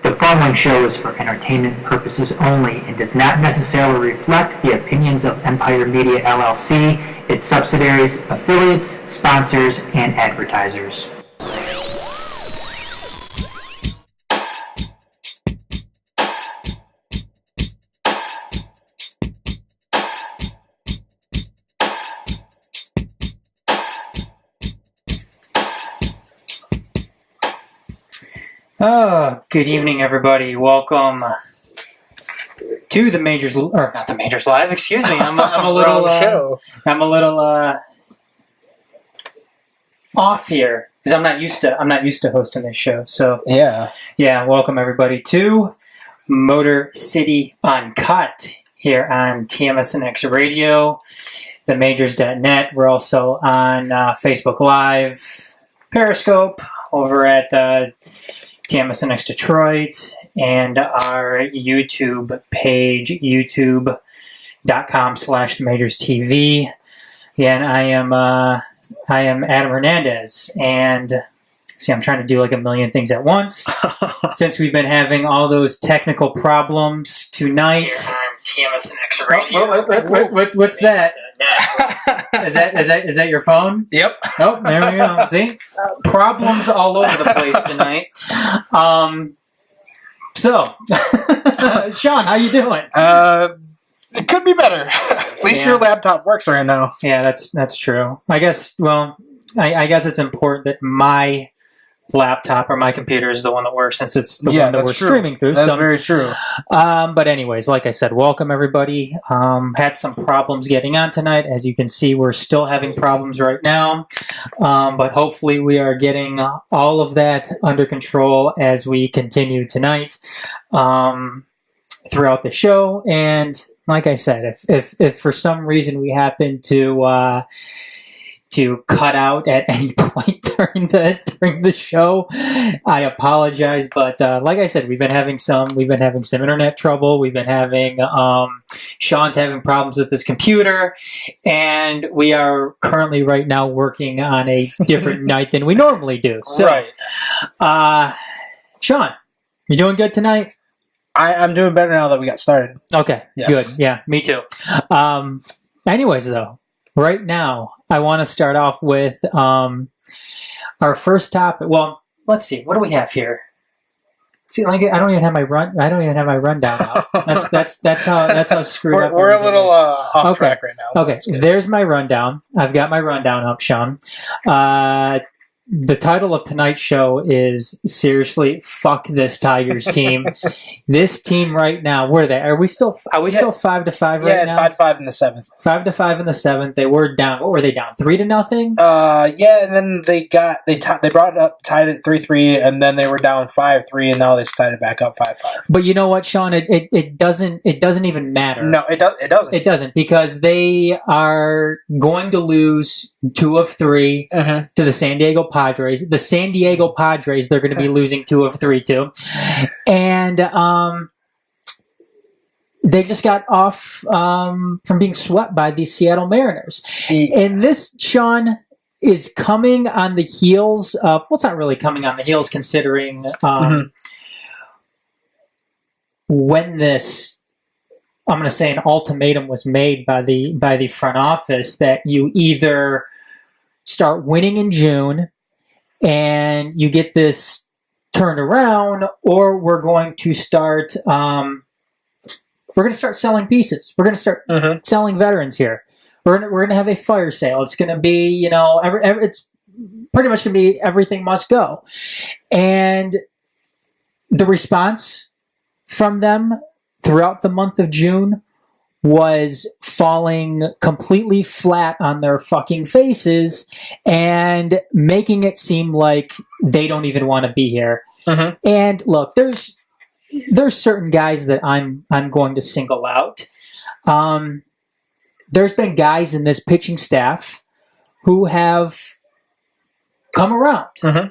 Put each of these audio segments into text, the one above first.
The following show is for entertainment purposes only and does not necessarily reflect the opinions of Empire Media LLC, its subsidiaries, affiliates, sponsors, and advertisers. Good evening, everybody. Welcome to the Majors, or not the Majors Live. Excuse me. I'm a little I'm a little off here because I'm not used to hosting this show. So yeah. Welcome everybody to Motor City Uncut here on TMSNX Radio, themajors.net. We're also on Facebook Live, Periscope, over at TMSNX Detroit, and our YouTube page, youtube.com/themajorstv. Again, I am Adam Hernandez, and see, I'm trying to do like a million things at once. Since we've been having all those technical problems tonight. Here on TMSNX Radio. What's that? Is that your phone? Yep. Oh, there we go. See? Problems all over the place tonight. So, Shawn, how you doing? It could be better. At least your laptop works right now. Yeah, that's true. I guess, I guess it's important that my laptop or my computer is the one that works, since it's the one that we're streaming through. That's very true. But anyways, like I said, welcome everybody. Had some problems getting on tonight. As you can see, we're still having problems right now. But hopefully we are getting all of that under control as we continue tonight throughout the show. And like I said, if for some reason we happen to cut out at any point during the show, I apologize. But like I said, we've been having some internet trouble. We've been having Shawn's having problems with his computer, and we are currently right now working on a different night than we normally do. So, right. Shawn, you doing good tonight? I'm doing better now that we got started. Okay, yes. Good. Yeah, me too. Anyways, though, right now, I want to start off with our first topic. Well, let's see. What do we have here? See, like I don't even have my rundown out. That's how screwed up. We're a little off track right now. Okay, there's my rundown. I've got my rundown up, Shawn. The title of tonight's show is seriously, fuck this Tigers team. This team right now, where are they? Are we still 5-5 right now? Yeah, it's 5-5 in the 7th. 5-5 in the 7th. They were down. What were they down? 3-0? Yeah, and then they brought it up, tied it 3-3, and then they were down 5-3, and now they tied it back up 5-5. But you know what, Shawn? It doesn't even matter. No, it doesn't. It doesn't, because they are going to lose 2 of 3 to the San Diego Padres. The San Diego Padres, they're going to be losing 2 of 3 to. And they just got off from being swept by the Seattle Mariners. And this, Shawn, is coming on the heels of, well, it's not really coming on the heels, considering when this, I'm going to say, an ultimatum was made by the front office that you either start winning in June and you get this turned around, or we're going to start selling pieces. We're going to start selling veterans here. We're going to have a fire sale. It's going to be, it's pretty much going to be everything must go. And the response from them throughout the month of June was falling completely flat on their fucking faces and making it seem like they don't even want to be here. And look, there's certain guys that I'm going to single out. There's been guys in this pitching staff who have come around. I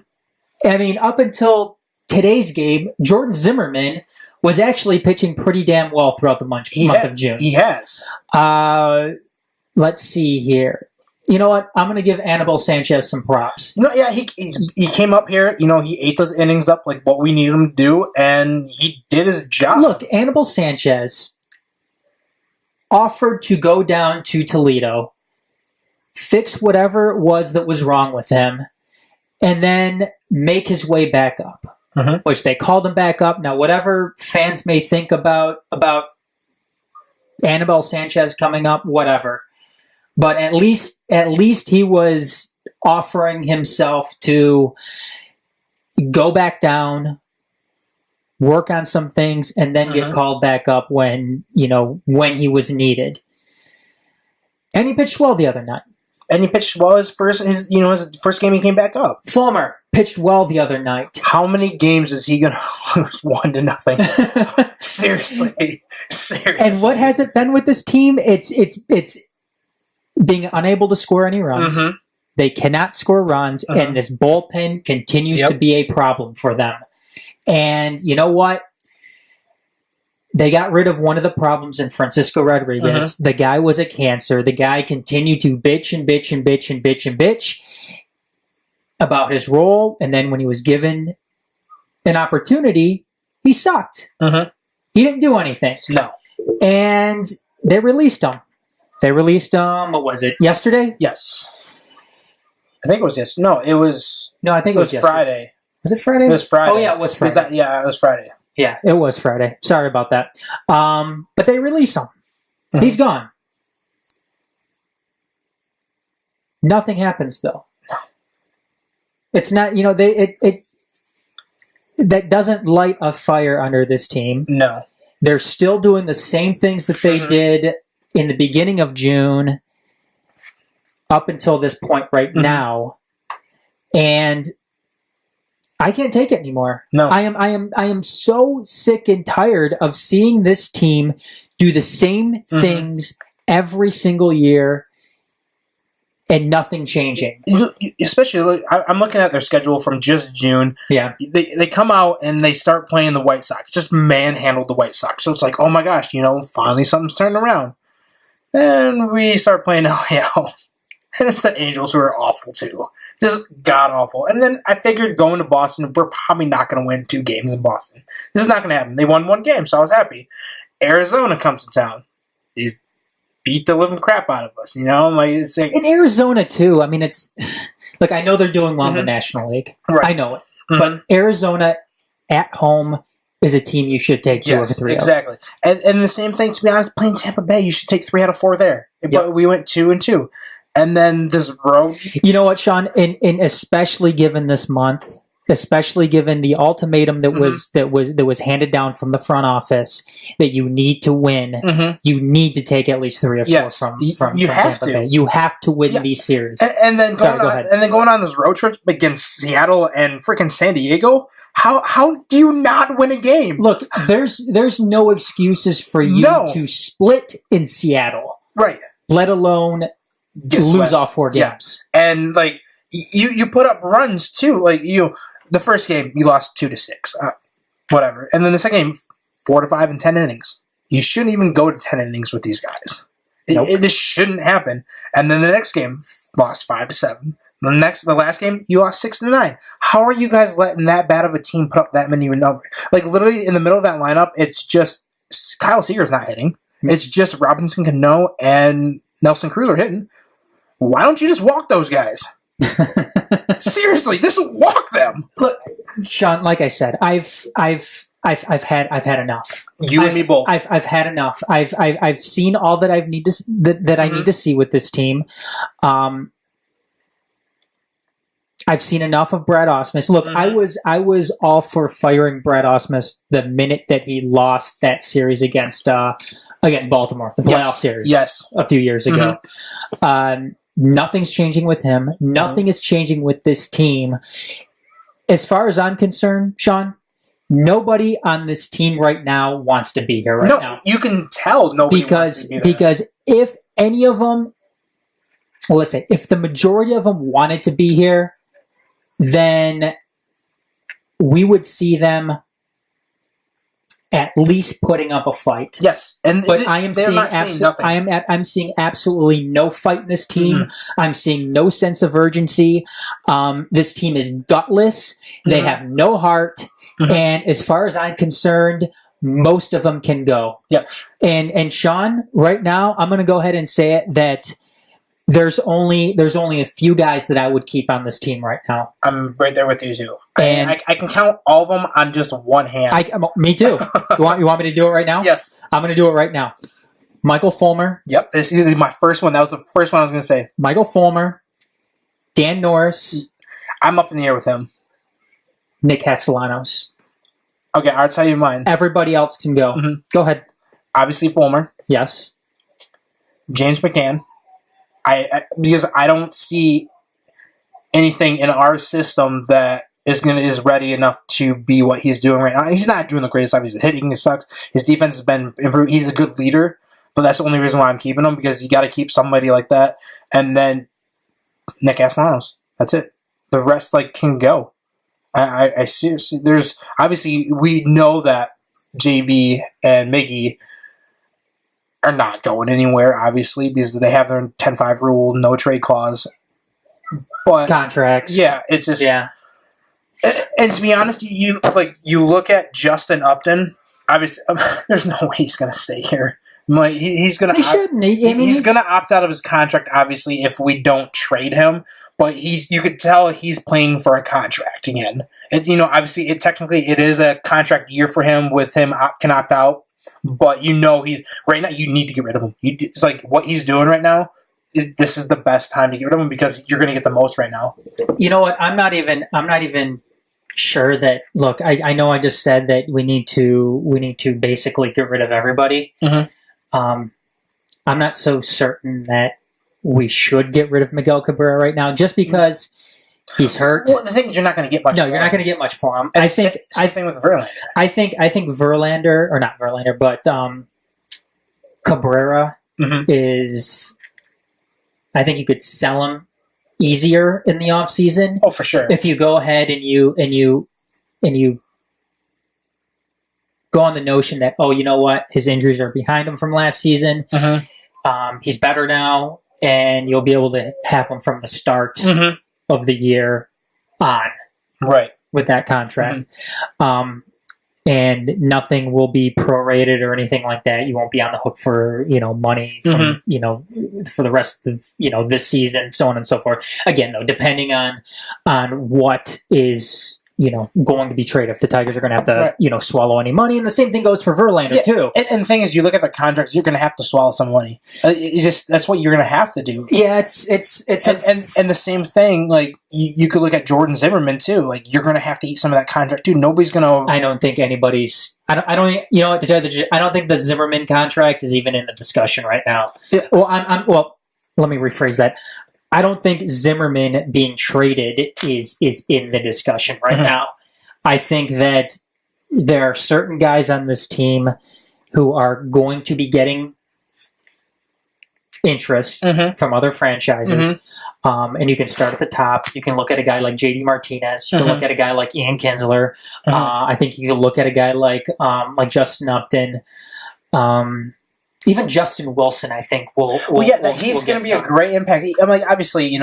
mean, up until today's game, Jordan Zimmerman was actually pitching pretty damn well throughout the month of June. He has. Let's see here. You know what? I'm going to give Anibal Sanchez some props. Yeah, he came up here. He ate those innings up like what we needed him to do, and he did his job. Look, Anibal Sanchez offered to go down to Toledo, fix whatever it was that was wrong with him, and then make his way back up. Mm-hmm. Which they called him back up. Now, whatever fans may think about Anibal Sanchez coming up, whatever. But at least he was offering himself to go back down, work on some things, and then get called back up when he was needed. And he pitched well the other night. And he pitched well his first game he came back up. Fulmer pitched well the other night. How many games is he going to lose 1-0? Seriously. And what has it been with this team? It's being unable to score any runs. Mm-hmm. They cannot score runs, and this bullpen continues to be a problem for them. And you know what? They got rid of one of the problems in Francisco Rodriguez. The guy was a cancer. The guy continued to bitch and bitch and bitch and bitch and bitch about his role, and then when he was given an opportunity, he sucked. He didn't do anything. No. And they released him. What was it, yesterday? Yes. I think it was yesterday. No, it was... No, I think it was Friday. Was it Friday? It was Friday. Oh, yeah, it was Friday. It was Friday. Yeah, it was Friday. Sorry about that. But they released him. He's gone. Nothing happens, though. It's not, that doesn't light a fire under this team. No. They're still doing the same things that they did in the beginning of June up until this point right now. And I can't take it anymore. No. I am so sick and tired of seeing this team do the same things every single year and nothing changing. Especially, I'm looking at their schedule from just June. Yeah. They come out and they start playing the White Sox. Just manhandled the White Sox. So it's like, oh my gosh, finally something's turned around. And we start playing LAL. And it's the Angels, who are awful too. Just god-awful. And then I figured going to Boston, we're probably not going to win 2 games in Boston. This is not going to happen. They won 1 game, so I was happy. Arizona comes to town. These beat the living crap out of us, It's like, in Arizona, too, I mean, it's... Like, I know they're doing well in the National League. Right. I know it. But Arizona, at home, is a team you should take 2 or 3 exactly. of. And the same thing, to be honest, playing Tampa Bay, you should take 3 out of 4 there. But we went 2-2. And then this road. You know what, Sean? In especially given this month, especially given the ultimatum that was handed down from the front office that you need to win, you need to take at least 3 or 4 from Tampa Bay. You have to win these series. And then going on those road trips against Seattle and freaking San Diego. How do you not win a game? Look, there's no excuses for you to split in Seattle, right? Let alone lose all 4 games. And like you put up runs too. Like the first game you lost 2-6, whatever, and then the second game 4-5 in 10 innings. You shouldn't even go to 10 innings with these guys. It just shouldn't happen. And then the next game lost 5-7. The last game you lost 6-9. How are you guys letting that bad of a team put up that many numbers? Like literally in the middle of that lineup, it's just Kyle Seager's not hitting. It's just Robinson Cano and Nelson Cruz are hitting. Why don't you just walk those guys? Seriously, just walk them. Look, Sean, like I said, I've had enough. You and me both. I've had enough. I've seen all that I need to see with this team. I've seen enough of Brad Ausmus. Look, I was all for firing Brad Ausmus the minute that he lost that series against Baltimore, the playoff series, a few years ago. Nothing's changing with him. Nothing is changing with this team. As far as I'm concerned, Sean, nobody on this team right now wants to be here now. No, you can tell nobody wants to be there. Because if any of them, well, let's say, if the majority of them wanted to be here, then we would see them at least putting up a fight. Yes, but I'm seeing absolutely no fight in this team. Mm-hmm. I'm seeing no sense of urgency. This team is gutless. Mm-hmm. They have no heart, mm-hmm. and as far as I'm concerned, most of them can go. Yeah, and Shawn, right now, I'm going to go ahead and say it that there's only a few guys that I would keep on this team right now. I'm right there with you too. And I can count all of them on just one hand. Me too. You want me to do it right now? Yes. I'm going to do it right now. Michael Fulmer. Yep. This is my first one. That was the first one I was going to say. Michael Fulmer. Dan Norris. I'm up in the air with him. Nick Castellanos. Okay, I'll tell you mine. Everybody else can go. Mm-hmm. Go ahead. Obviously Fulmer. Yes. James McCann. Because I don't see anything in our system that is ready enough to be what he's doing right now. He's not doing the greatest. Obviously, hitting sucks. His defense has been improved. He's a good leader, but that's the only reason why I'm keeping him, because you got to keep somebody like that. And then Nick Castellanos. That's it. The rest can go. I seriously. There's obviously we know that JV and Miggy are not going anywhere, obviously, because they have their 10-5 rule, no trade clause. But contracts. Yeah, it's just... Yeah. And to be honest, you look at Justin Upton, obviously, there's no way he's going to stay here. He's going to... He shouldn't. He's going to opt out of his contract, obviously, if we don't trade him. But you could tell he's playing for a contract again. Obviously, technically, it is a contract year for him, with him can opt out. But he's right now. You need to get rid of him. It's like what he's doing right now. This is the best time to get rid of him, because you're going to get the most right now. You know what? I'm not even sure that. Look, I know I just said that we need to basically get rid of everybody. Mm-hmm. I'm not so certain that we should get rid of Miguel Cabrera right now, just because he's hurt. Well, the thing is, you're not going to get much. No, you're not going to get much for him. And same thing with Verlander. I think Verlander, or not Verlander, but Cabrera mm-hmm. is. I think you could sell him easier in the off season. Oh, for sure. If you go ahead and you go on the notion that, oh, you know what, his injuries are behind him from last season. Mm-hmm. He's better now, and you'll be able to have him from the start. Mm-hmm. of the year on. Right. With that contract. Mm-hmm. And nothing will be prorated or anything like that. You won't be on the hook for, money from, mm-hmm. For the rest of, this season, so on and so forth. Again, though, depending on what is, going to be traded. If the Tigers are going to have to, right. Swallow any money. And the same thing goes for Verlander, too. And the thing is, you look at the contracts, you're going to have to swallow some money. That's what you're going to have to do. Yeah, it's and the same thing, you could look at Jordan Zimmerman, too. You're going to have to eat some of that contract, too. Nobody's going to... I don't think anybody's... I don't you know what, to tell you the truth, I don't think the Zimmerman contract is even in the discussion right now. Yeah. Well, let me rephrase that. I don't think Zimmerman being traded is in the discussion right mm-hmm. now. I think that there are certain guys on this team who are going to be getting interest mm-hmm. from other franchises. Mm-hmm. And you can start at the top. You can look at a guy like JD Martinez. You can mm-hmm. look at a guy like Ian Kinsler. Mm-hmm. I think you can look at a guy like Justin Upton. Even Justin Wilson, I think, he's going to be a great impact. Obviously,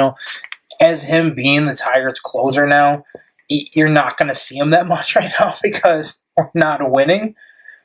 as him being the Tigers' closer now, you're not going to see him that much right now because we're not winning.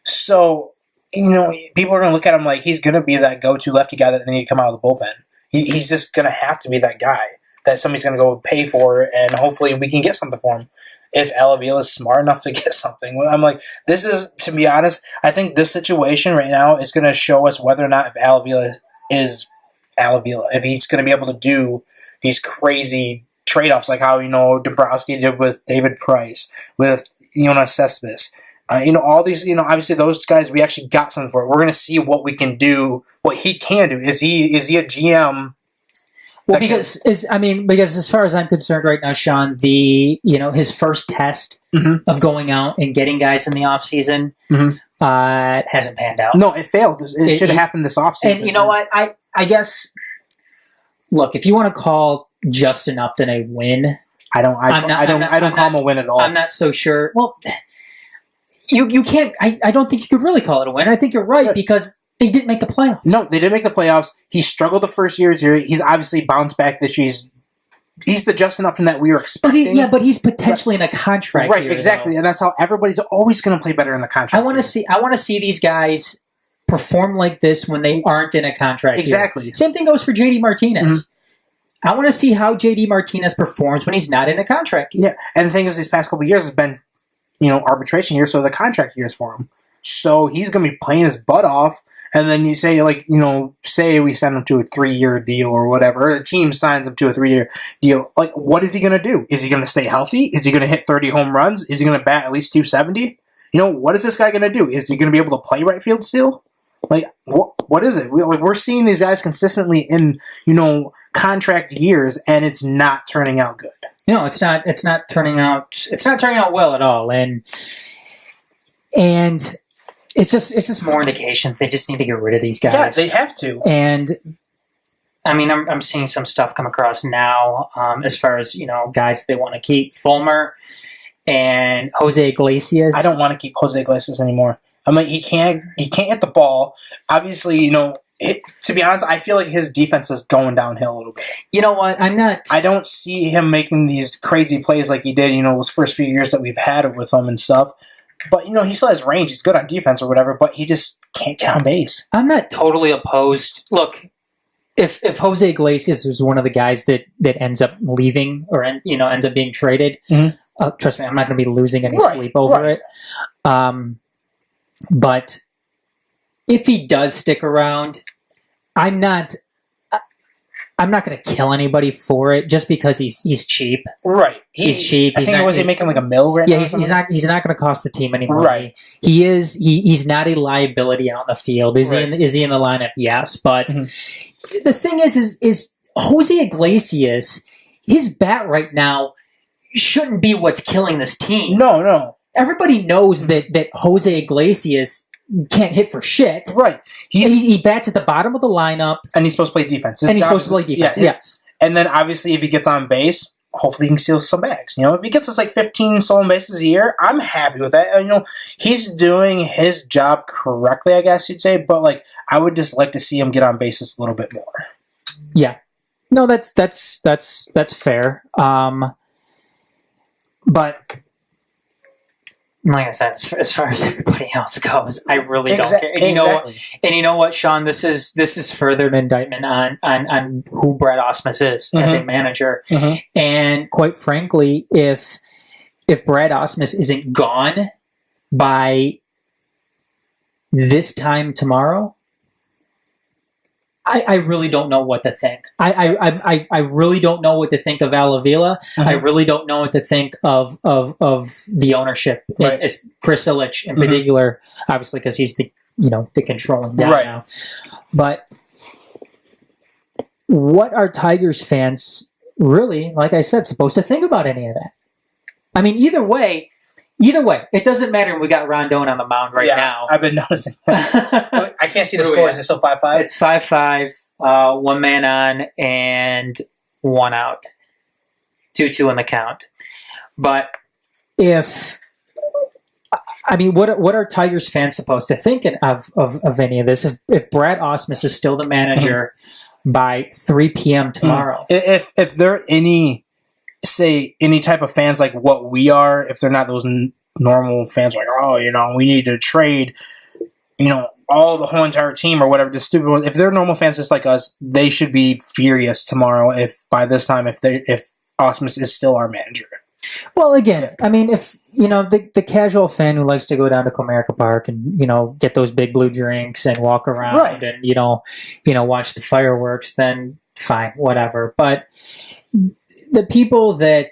So, people are going to look at him like he's going to be that go-to lefty guy that they need to come out of the bullpen. He's just going to have to be that guy that somebody's going to go pay for, and hopefully we can get something for him. If Al Avila is smart enough to get something. I'm like, this is, to be honest, I think this situation right now is going to show us whether or not if Al Avila is Al Avila, if he's going to be able to do these crazy trade-offs like how, Dombrowski did with David Price, with Jonas Cespedes. All these, obviously those guys, we actually got something for it. We're going to see what we can do, what he can do. Is he a GM? Well, because as far as I'm concerned right now, Shawn, his first test mm-hmm. of going out and getting guys in the offseason mm-hmm. Hasn't panned out. No, it failed. It should have happened this offseason. And you know what? I guess, look, if you want to call Justin Upton a win, I don't call him a win at all. I'm not so sure. Well, you can't. I don't think you could really call it a win. I think you're right because they didn't make the playoffs. No, they didn't make the playoffs. He struggled the first year here. He's obviously bounced back this year. He's the Justin Upton that we were expecting. But he's potentially in a contract. Right, year, exactly, and that's how everybody's always going to play better in the contract. I want to see these guys perform like this when they aren't in a contract. Exactly. Year. Same thing goes for JD Martinez. Mm-hmm. I want to see how JD Martinez performs when he's not in a contract year. Yeah, and the thing is, these past couple of years has been, arbitration years, so the contract years for him. So he's going to be playing his butt off. And then you say, say we send him to a 3-year deal or whatever, or a team signs him to a 3-year deal. Like, what is he going to do? Is he going to stay healthy? Is he going to hit 30 home runs? Is he going to bat at least 270? What is this guy going to do? Is he going to be able to play right field still? Like, what is it? We're seeing these guys consistently in, contract years, and it's not turning out good. No, it's not turning out well at all. And It's just more indication they just need to get rid of these guys. Yeah, they have to. And I mean, I'm seeing some stuff come across now as far as guys that they want to keep. Fulmer and Jose Iglesias. I don't want to keep Jose Iglesias anymore. I mean, he can't hit the ball. Obviously, to be honest, I feel like his defense is going downhill a little bit. You know what? I don't see him making these crazy plays like he did. Those first few years that we've had with him and stuff. But, he still has range. He's good on defense or whatever, but he just can't get on base. I'm not totally opposed. Look, if Jose Iglesias was one of the guys that ends up leaving or, ends up being traded, trust me, I'm not going to be losing any sleep over it. But if he does stick around, I'm not going to kill anybody for it just because he's cheap. Right. He's cheap. I think was he making like $1 million right now? Yeah, he's not going to cost the team any money. Right. He's not a liability out in the field. Is he in the lineup? Yes, but the thing is Jose Iglesias, his bat right now shouldn't be what's killing this team. No. Everybody knows that Jose Iglesias can't hit for shit. Right. He bats at the bottom of the lineup. And he's supposed to play defense. Yes. And then obviously if he gets on base, hopefully he can steal some bags. If he gets us like 15 stolen bases a year, I'm happy with that. He's doing his job correctly, I guess you'd say. But I would just like to see him get on bases a little bit more. Yeah. No, that's fair. But like I said, as far as everybody else goes, I really don't care. And you know what, Sean? This is further an indictment on who Brad Ausmus is as a manager. And quite frankly, if Brad Ausmus isn't gone by this time tomorrow, I really don't know what to think. I really don't know what to think of Al Avila. I really don't know what to think of the ownership. Right. It's Chris Ilitch in particular, obviously because he's the controlling guy now. But what are Tigers fans really, like I said, supposed to think about any of that? I mean, either way, it doesn't matter. We got Rondon on the mound right now. I've been noticing that. I can't see the score. Is it still 5-5? It's 5-5, one man on and one out. 2-2 on the count. But what are Tigers fans supposed to think of any of this? If Brad Ausmus is still the manager by 3 p.m. tomorrow. If there are any type of fans like what we are, if they're not those normal fans like, we need to trade, all the whole entire team or whatever, the stupid ones. If they're normal fans just like us, they should be furious tomorrow if by this time, if Ausmus is still our manager. Well, again, I mean, if, the casual fan who likes to go down to Comerica Park and, get those big blue drinks and walk around and, watch the fireworks, then fine, whatever. But the people that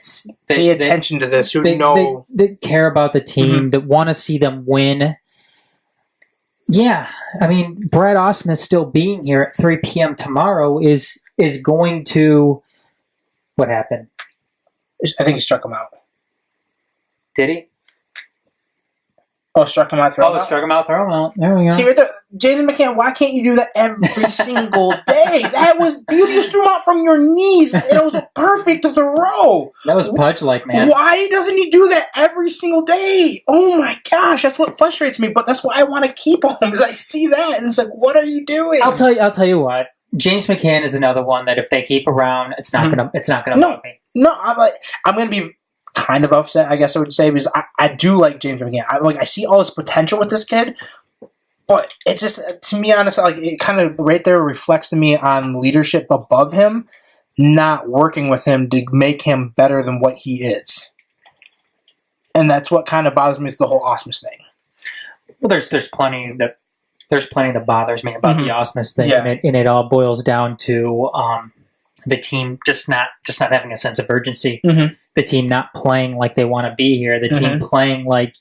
pay attention to this, that care about the team, that want to see them win. Yeah, I mean, Brad Ausmus still being here at 3 p.m. tomorrow is going to. What happened? I think he struck him out. Did he? Oh, struck him out, throw him out? Struck him out, throw him out. There we go. See, right there, Jason McCann, why can't you do that every single day? That was beautiful. You just threw him out from your knees, and it was a perfect throw. That was Pudge-like, man. Why doesn't he do that every single day? Oh, my gosh, that's what frustrates me, but that's why I want to keep him, because I see that, and it's like, what are you doing? I'll tell you what. James McCann is another one that if they keep around, it's not gonna bug me. No, I'm gonna be kind of upset, I guess I would say, because I do like James McCann. I see all his potential with this kid, but it's just, to me, honestly, like, it kind of right there reflects to me on leadership above him, not working with him to make him better than what he is. And that's what kind of bothers me with the whole Osmus thing. Well, there's plenty that bothers me about the Osmus thing, Yeah. and it all boils down to the team just not having a sense of urgency. Mm-hmm. The team not playing like they want to be here. The team playing like,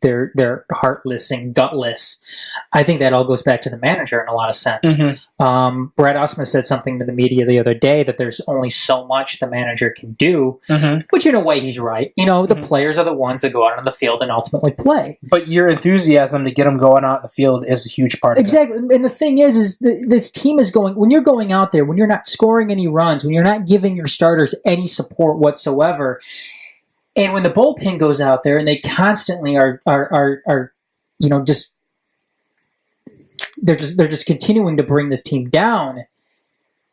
they're heartless and gutless. I think that all goes back to the manager in a lot of sense. Brad Osmus said something to the media the other day that there's only so much the manager can do, which in a way he's right. The players are the ones that go out on the field and ultimately play. But your enthusiasm to get them going out in the field is a huge part of it. Exactly. And the thing is this team is when you're going out there, when you're not scoring any runs, when you're not giving your starters any support whatsoever, and when the bullpen goes out there and they constantly are just they're just continuing to bring this team down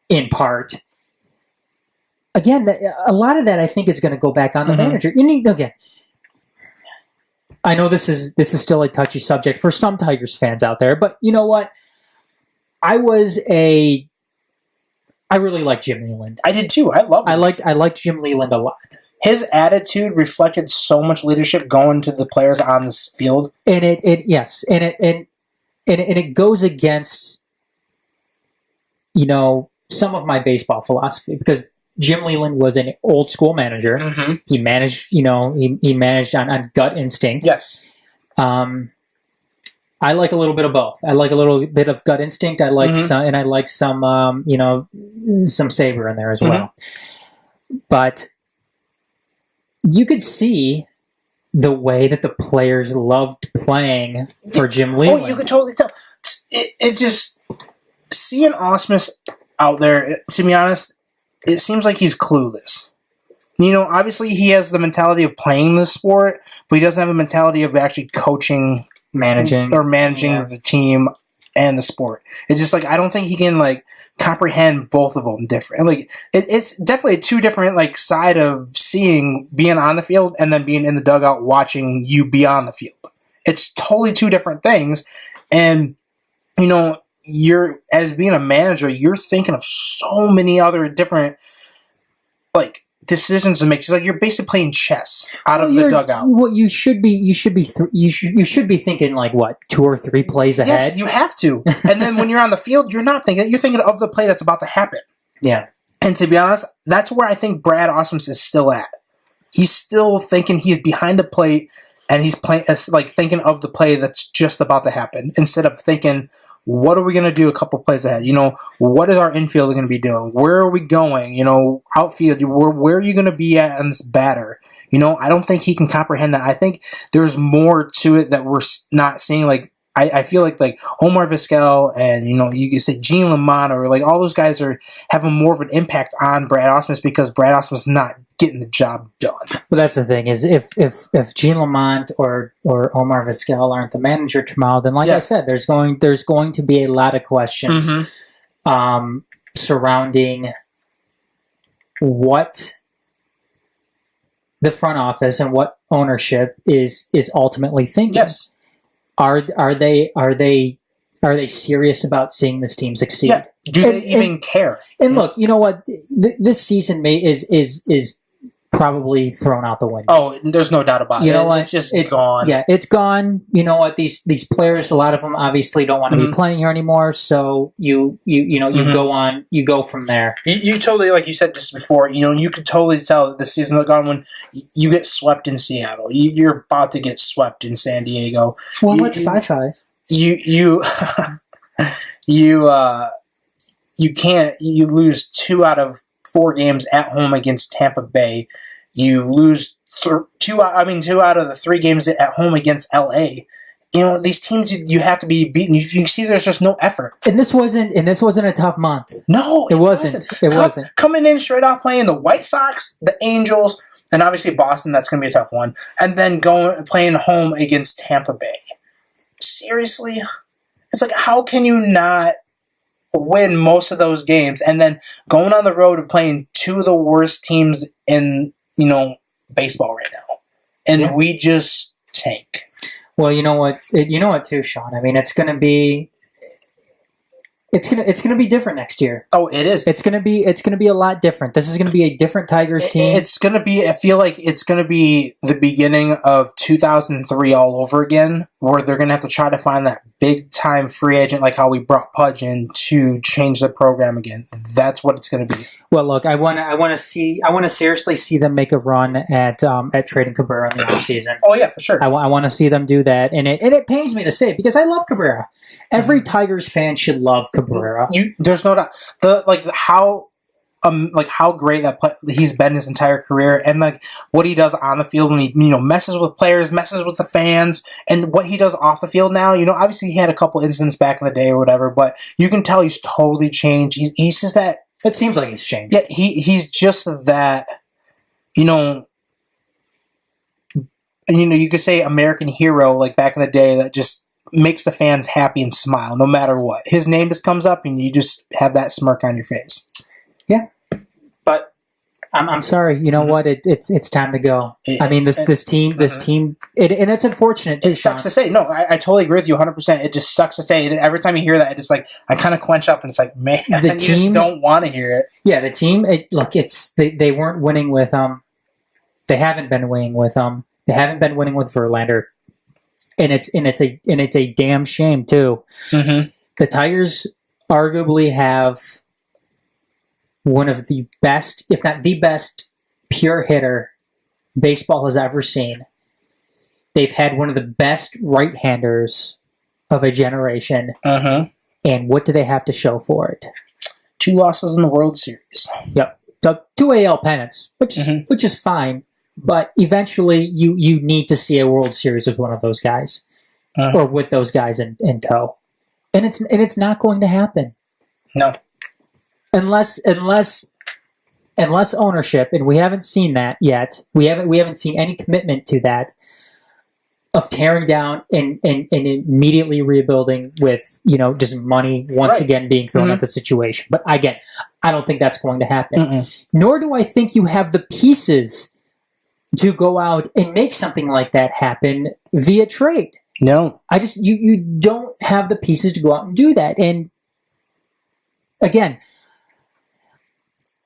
in part. Again, a lot of that I think is going to go back on the manager. Again, I know this is still a touchy subject for some Tigers fans out there, but you know what? I really like Jim Leland. I did too. I love him. I liked Jim Leland a lot. His attitude reflected so much leadership going to the players on this field. And it goes against some of my baseball philosophy, because Jim Leland was an old school manager. He managed, he managed on gut instinct. Yes. I like a little bit of both. I like a little bit of gut instinct. I like some, and I like some, some saber in there as well. But you could see the way that the players loved playing for Jim Leland. Oh, you could totally tell. It just, seeing Osmus out there, to be honest, it seems like he's clueless. Obviously he has the mentality of playing the sport, but he doesn't have a mentality of actually coaching, managing the team and the sport. It's just like, I don't think he can comprehend both of them different. It's definitely two different side of being on the field and then being in the dugout watching you be on the field. It's totally two different things. And you're, as being a manager, you're thinking of so many other different decisions to make. It's like you're basically playing chess out of the dugout. Well, you should be thinking 2 or 3 plays ahead. Yes, you have to. And then when you're on the field, you're not thinking. You're thinking of the play that's about to happen. Yeah. And to be honest, that's where I think Brad Osmus is still at. He's still thinking he's behind the plate, and he's playing thinking of the play that's just about to happen instead of thinking, what are we going to do a couple plays ahead? What is our infield going to be doing? Where are we going? Outfield, where are you going to be at in this batter? I don't think he can comprehend that. I think there's more to it that we're not seeing. I feel like Omar Vizquel and, you could say Gene Lamont or all those guys are having more of an impact on Brad Osmus because Brad Osmus is not getting the job done. Well, that's the thing is if Gene Lamont or Omar Vizquel aren't the manager tomorrow, then I said, there's going to be a lot of questions surrounding what the front office and what ownership is ultimately thinking. Yes. Are they serious about seeing this team succeed? Yeah. Do they even care? And look, you know what? This season is probably thrown out the window. Oh, there's no doubt about it. You know what? It's just gone. Yeah, it's gone. You know what? These players, a lot of them obviously don't want to be playing here anymore. So you go on, you go from there. You totally, like you said just before, you could totally tell that the season is gone when you get swept in Seattle. You're about to get swept in San Diego. Well, it's 5-5. You can't. You lose 2 out of 4 games at home against Tampa Bay. You lose two out of the 3 games at home against LA. You know, these teams you have to be beaten. You can see there's just no effort. And this wasn't a tough month. No, it wasn't. It wasn't. Coming in straight off playing the White Sox, the Angels, and obviously Boston, that's going to be a tough one. And then playing home against Tampa Bay. Seriously? It's like, how can you not win most of those games and then going on the road and playing 2 of the worst teams in, baseball right now? And we just tank. Well, you know what too, Shawn. I mean, it's gonna be different next year. Oh, it is. It's gonna be a lot different. This is gonna be a different Tigers team. It's gonna be. I feel like it's gonna be the beginning of 2003 all over again, where they're gonna have to try to find that big time free agent, like how we brought Pudge in to change the program again. That's what it's gonna be. Well, look, I want to seriously see them make a run at trading Cabrera in the offseason. Oh yeah, for sure. I want to see them do that, and it pains me to say it because I love Cabrera. Every Tigers fan should love Cabrera. There's no doubt. How great he's been his entire career, and like what he does on the field when he messes with players, messes with the fans, and what he does off the field now. Obviously he had a couple incidents back in the day or whatever, but you can tell he's totally changed. He's just that. It seems like he's changed. Yeah, he's just that. You could say American hero like back in the day that just makes the fans happy and smile no matter what. His name just comes up and you just have that smirk on your face. Yeah, but I'm sorry. You know what? It's time to go. I mean, this team, and it's unfortunate too. It sucks to say. No, I totally agree with you 100%. It just sucks to say. And every time you hear that, it's like I kind of quench up, and it's like, man, you just don't want to hear it. Yeah, the team. They weren't winning with They haven't been winning with They haven't been winning with Verlander, and it's a damn shame too. Mm-hmm. The Tigers arguably have one of the best, if not the best, pure hitter baseball has ever seen. They've had one of the best right-handers of a generation. Uh-huh. And what do they have to show for it? 2 losses in the World Series. Yep. So 2 AL pennants, which is fine. But eventually you need to see a World Series with one of those guys. Or with those guys in tow. And it's not going to happen. No. Unless ownership, and we haven't seen that yet. We haven't seen any commitment to that of tearing down and immediately rebuilding with just money once again being thrown at the situation. But again, I don't think that's going to happen. Nor do I think you have the pieces to go out and make something like that happen via trade. No, you don't have the pieces to go out and do that. And again,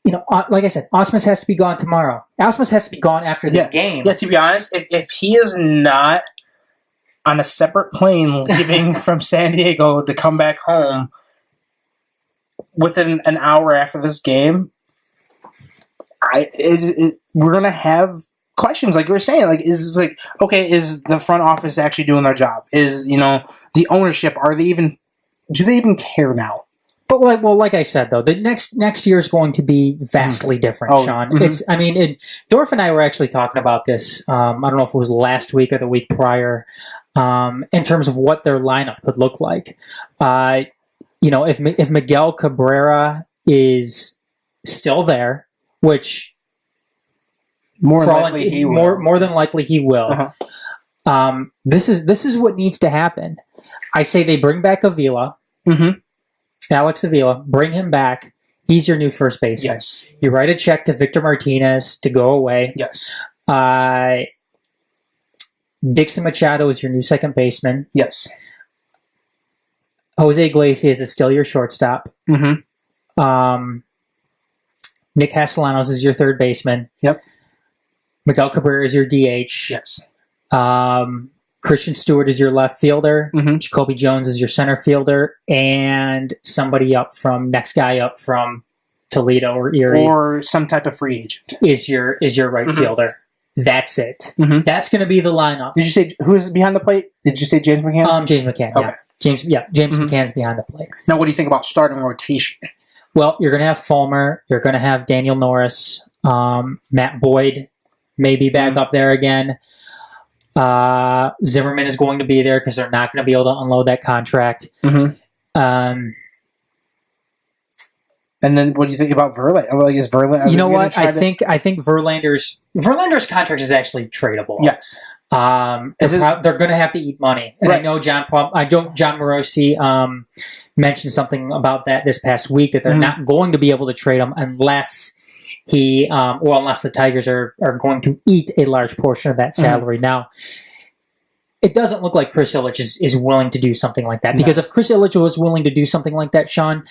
like I said, Ausmus has to be gone tomorrow. Ausmus has to be gone after this game. Yeah, to be honest, if he is not on a separate plane leaving from San Diego to come back home within an hour after this game, we're going to have questions like we were saying. Like, is the front office actually doing their job? Is, the ownership, do they even care now? But like I said, though, the next year is going to be vastly different, Shawn. Dorf and I were actually talking about this. I don't know if it was last week or the week prior, in terms of what their lineup could look like. If Miguel Cabrera is still there, which more than likely he will. Uh-huh. This is what needs to happen. I say they bring back Avila. Mm-hmm. Alex Avila, bring him back. He's your new first baseman. Yes. You write a check to Victor Martinez to go away. Yes. Dixon Machado is your new second baseman. Yes. Jose Iglesias is still your shortstop. Mm-hmm. Nick Castellanos is your third baseman. Yep. Miguel Cabrera is your DH. Yes. Christian Stewart is your left fielder. Mm-hmm. Jacoby Jones is your center fielder, and next guy up from Toledo or Erie, or some type of free agent is your right fielder. That's it. Mm-hmm. That's going to be the lineup. Did you say who's behind the plate? Did you say James McCann? James McCann. Okay. Yeah. James McCann's behind the plate. Now, what do you think about starting rotation? Well, you're going to have Fulmer. You're going to have Daniel Norris, Matt Boyd. may be back up there again. Zimmerman is going to be there because they're not going to be able to unload that contract. Mm-hmm. And then, what do you think about Verlander? Like, is Verlander? You know what? I think Verlander's contract is actually tradable. Yes. They're going to have to eat money, and right. I know John Morosi mentioned something about that this past week, that they're not going to be able to trade him unless unless the Tigers are going to eat a large portion of that salary. Now, it doesn't look like Chris Ilitch is willing to do something like that, because if Chris Ilitch was willing to do something like that, Shawn,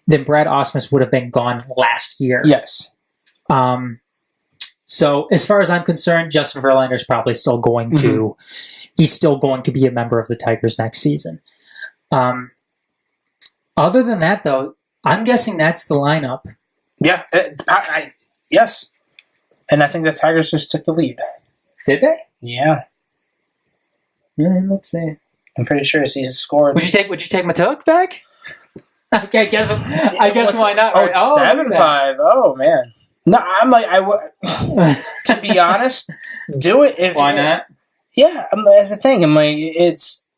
then Brad Ausmus would have been gone last year. Yes. So as far as I'm concerned, Justin Verlander is probably still going to he's still going to be a member of the Tigers next season. Other than that, though, I'm guessing that's the lineup. Yeah. Yes. And I think the Tigers just took the lead. Did they? Yeah. Let's see. I'm pretty sure he's scored. Would you take Matuk back? I guess why not? Right? 7-5. Oh man. No, I'm like to be honest, do it. Why not? Yeah, that's the thing. I'm like, it's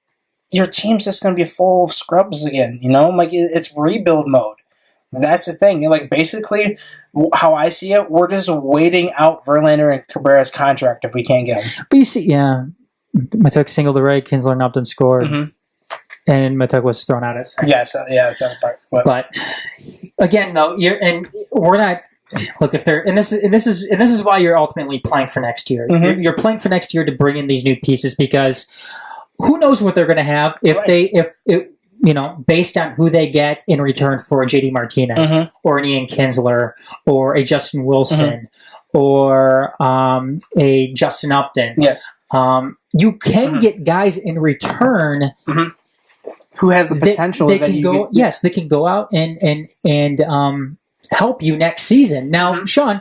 your team's just going to be full of scrubs again. You know, I'm like, it's rebuild mode. That's the thing. Like, basically, how I see it, we're just waiting out Verlander and Cabrera's contract if we can't get them. But you see, yeah, Matuk singled the right, Kinsler and Upton scored. And Matuk was thrown out at second. That's the part. But again, though, we're not. Look, if they're this is why you're ultimately playing for next year. You're playing for next year to bring in these new pieces, because who knows what they're going to have based on who they get in return for a JD Martinez or an Ian Kinsler or a Justin Wilson or a Justin Upton. Yeah. You can get guys in return. Who have the potential they can go out and help you next season. Now, Shawn,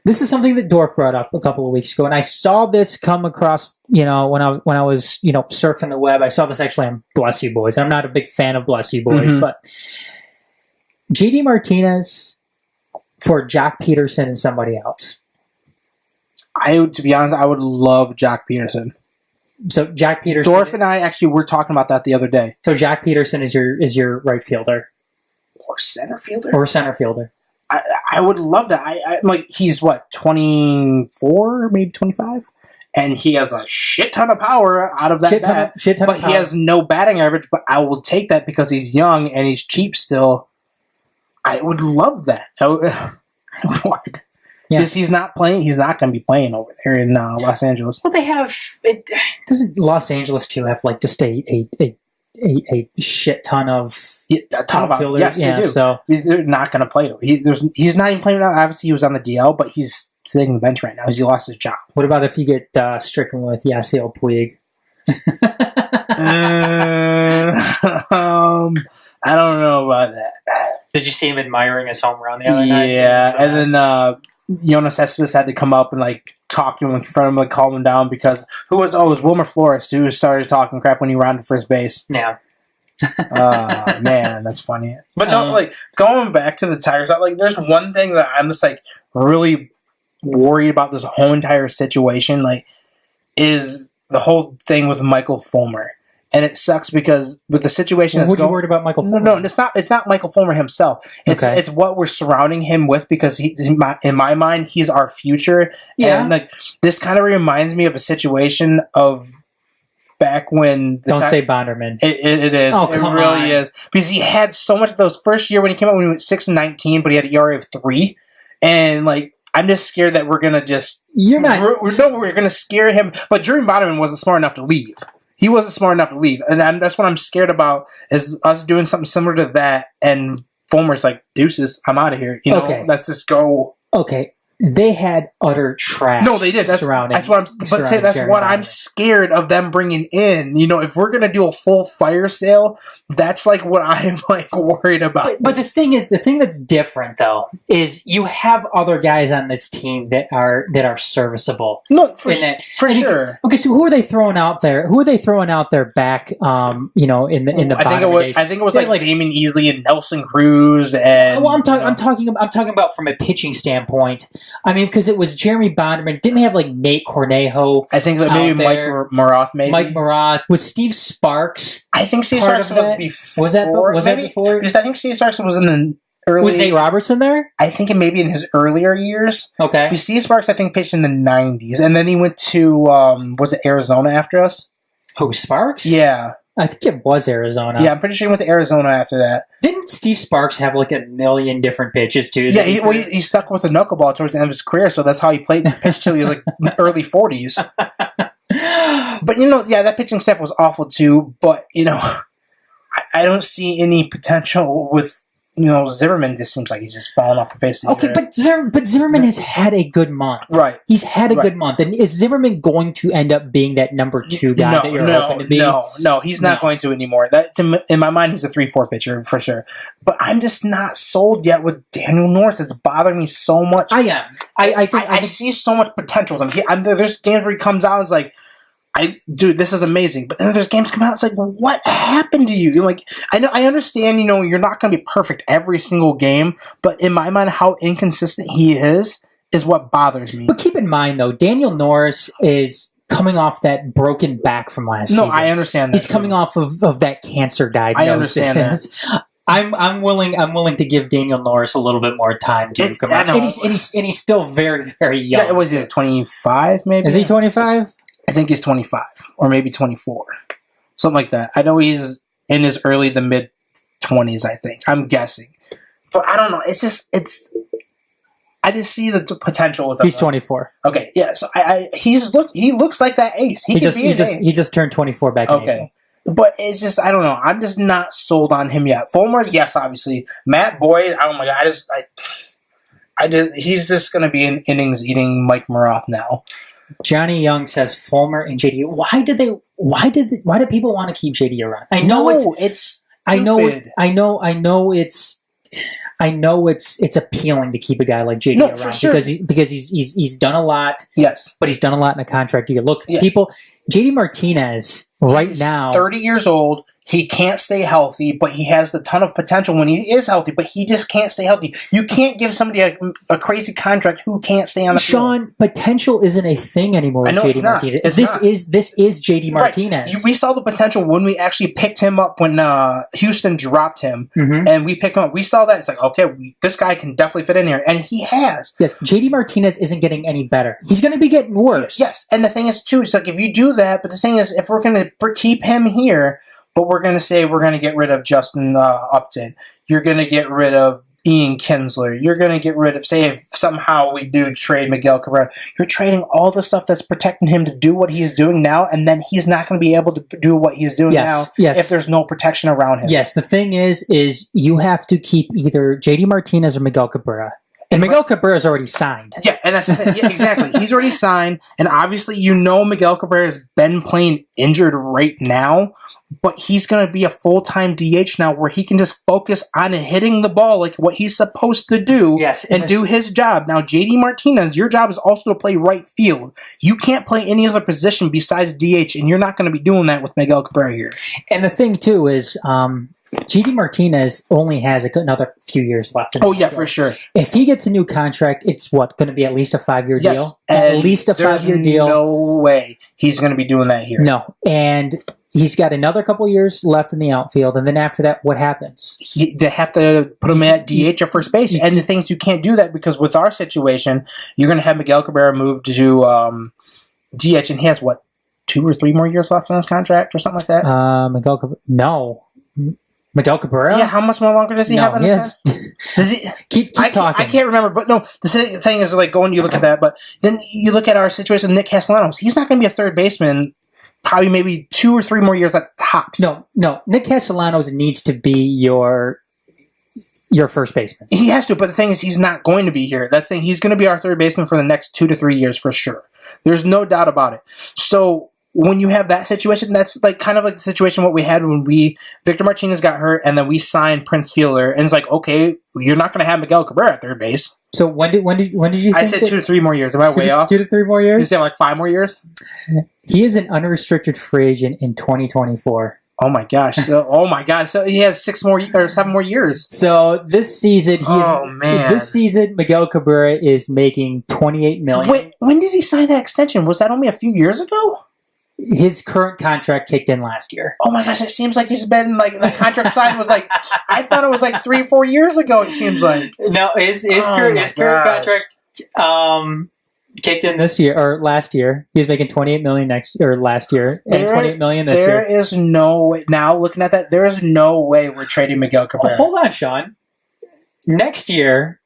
this is something that Dorf brought up a couple of weeks ago, and I saw this come across, when I was, surfing the web. I saw this actually on Bless You Boys. I'm not a big fan of Bless You Boys, but JD Martinez for Jock Peterson and somebody else. To be honest, I would love Jock Peterson. So Jack Peterson. Dorf and I actually were talking about that the other day. So Jack Peterson is your right fielder, or center fielder, I would love that. I'm like, he's what, 24, maybe 25, and he has a shit ton of power out of that bat. But he has no batting average. But I will take that because he's young and he's cheap still. I would love that. Because he's not playing. He's not going to be playing over there in Los Angeles. Well, they have. Doesn't Los Angeles too have like just a shit ton of outfielders? Yes, they do. So they're not going to play. He's not even playing now. Obviously, he was on the DL, but he's sitting on the bench right now because he lost his job. What about if you get stricken with Yasiel Puig? I don't know about that. Did you see him admiring his home run the other night? Yeah, and then Jonas Cespedes had to come up and like talk to him in front of him, like calm him down, because it was Wilmer Flores who started talking crap when he rounded first base. Yeah. Man, that's funny. But no, like going back to the Tigers, like there's one thing that I'm just like really worried about this whole entire situation, like, is the whole thing with Michael Fulmer. And it sucks because with the situation that's going... What are you worried about Michael Fulmer? No, it's not Michael Fulmer himself. It's what we're surrounding him with, because in my mind, he's our future. Yeah. And like this kind of reminds me of a situation of back when... Don't say Bonderman. It is. Oh, come on. It really on. is. Because he had so much of those first year when he came out, when he went 6-19, but he had an ERA of 3. And like, I'm just scared that we're going to just... You're not... We're going to scare him. But Jeremy Bonderman wasn't smart enough to leave. He wasn't smart enough to leave. And that's what I'm scared about, is us doing something similar to that. And Fulmer's like, deuces, I'm out of here. Let's just go. Okay. They had utter trash. No, they did. That's what I'm scared of them bringing in. If we're gonna do a full fire sale, that's like what I'm like worried about. But the thing that's different though is you have other guys on this team that are serviceable. No, for sure. Okay, so who are they throwing out there? Who are they throwing out there back? In the I think it was like Damon Easley and Nelson Cruz and. Well, I'm talking about from a pitching standpoint. I mean, because it was Jeremy Bonderman. Didn't they have like Nate Cornejo? I think maybe Mike Maroth. Maybe Mike Maroth. Was Steve Sparks? I think Steve Sparks was before. Was that before? Because I think Steve Sparks was in the early. Was Nate Robertson there? I think it maybe in his earlier years. Okay. Steve Sparks, I think, pitched in the 90s, and then he went to was it Arizona after us? Who, Sparks? Yeah. I think it was Arizona. Yeah, I'm pretty sure he went to Arizona after that. Didn't Steve Sparks have like a million different pitches too? Yeah, he stuck with a knuckleball towards the end of his career, so that's how he played pitch till he was like early 40s. But that pitching staff was awful too. But I don't see any potential with. Zimmerman just seems like he's just falling off the face of the earth. But Zimmerman has had a good month. Right. He's had a good month. And is Zimmerman going to end up being that number 2 guy that you're hoping to be? No, he's not going to anymore. In my mind, he's a 3-4 pitcher for sure. But I'm just not sold yet with Daniel Norris. It's bothering me so much. I am. I see so much potential with him. There's games where he comes out and it's like, dude, this is amazing. But then there's games come out, it's like, what happened to you? You're like, I understand, you're not going to be perfect every single game, but in my mind, how inconsistent he is what bothers me. But keep in mind, though, Daniel Norris is coming off that broken back from last season. No, I understand that. He's coming off of that cancer diagnosis. I understand that. I'm willing to give Daniel Norris a little bit more time to come out. And he's still very, very young. Yeah, was he like 25 maybe? Is he 25? I think he's 25 or maybe 24. Something like that. I know he's in his early to mid 20s, I think. I'm guessing. But I don't know. I just see the potential with him. He's 24. Okay, yeah. So he looks like that ace. He just turned 24 back in April. But it's just, I don't know. I'm just not sold on him yet. Fulmer, yes, obviously. Matt Boyd, oh my God. He's just going to be in innings eating Mike Maroth now. Johnny Young says Fulmer and JD. Why did people want to keep JD around? I know it's appealing to keep a guy like JD around, for sure. because he's done a lot. Yes, but he's done a lot in a contract year. Look, people, JD Martinez he's now 30 years old. He can't stay healthy, but he has a ton of potential when he is healthy, but he just can't stay healthy. You can't give somebody a crazy contract who can't stay on the field. Sean, potential isn't a thing anymore with JD Martinez. This is JD Martinez. Right. We saw the potential when we actually picked him up when Houston dropped him, and we picked him up. We saw that. It's like, okay, this guy can definitely fit in here, and he has. Yes, JD Martinez isn't getting any better. He's going to be getting worse. Yes, and the thing is, too, it's like if you do that, but the thing is, if we're going to keep him here, but we're going to say we're going to get rid of Justin Upton. You're going to get rid of Ian Kinsler. You're going to get rid of, say, if somehow we do trade Miguel Cabrera. You're trading all the stuff that's protecting him to do what he's doing now, and then he's not going to be able to do what he's doing now if there's no protection around him. Yes, the thing is you have to keep either JD Martinez or Miguel Cabrera. And Miguel Cabrera's already signed. Yeah, and that's the thing. Yeah, exactly. He's already signed, and obviously Miguel Cabrera's been playing injured right now, but he's going to be a full-time DH now where he can just focus on hitting the ball like what he's supposed to do and do his job. Now, JD Martinez, your job is also to play right field. You can't play any other position besides DH, and you're not going to be doing that with Miguel Cabrera here. And the thing, too, is JD Martinez only has another few years left. For sure. If he gets a new contract, it's going to be at least a 5-year deal? At least a 5-year deal. No way he's going to be doing that here. No. And he's got another couple years left in the outfield, and then after that, what happens? They have to put him at DH or first base. And the thing is, you can't do that because with our situation, you're going to have Miguel Cabrera move to DH, and he has, 2 or 3 more years left on his contract or something like that? Miguel Cabrera? No. Miguel Cabrera? Yeah, how much more longer does he have on his contract? Does he keep talking? I can't remember, but no. The thing is, like, you look at that, but then you look at our situation with Nick Castellanos. He's not going to be a third baseman. Probably maybe 2 or 3 more years at tops. No. Nick Castellanos needs to be your first baseman. He has to, but the thing is, he's not going to be here. That's the thing. He's going to be our third baseman for the next 2 to 3 years for sure. There's no doubt about it. So when you have that situation, that's like kind of like the situation what we had when Victor Martinez got hurt, and then we signed Prince Fielder, and it's like, okay, you're not going to have Miguel Cabrera at third base. So when did you think I said 2 to 3 more years. Am I way off? 2 to 3 more years? You said like 5 more years? He is an unrestricted free agent in 2024. Oh my gosh! So he has 7 more years. So this season, This season, Miguel Cabrera is making $28 million. Wait, when did he sign that extension? Was that only a few years ago? His current contract kicked in last year. Oh my gosh! It seems like he's been like the contract signed was like I thought it was like 3 or 4 years ago. It seems like no, his current contract kicked in this year or last year. He was making $28 million last year and $28 million this year. There is no way. Now looking at that, there is no way we're trading Miguel Cabrera. Hold on, Shawn. Next year,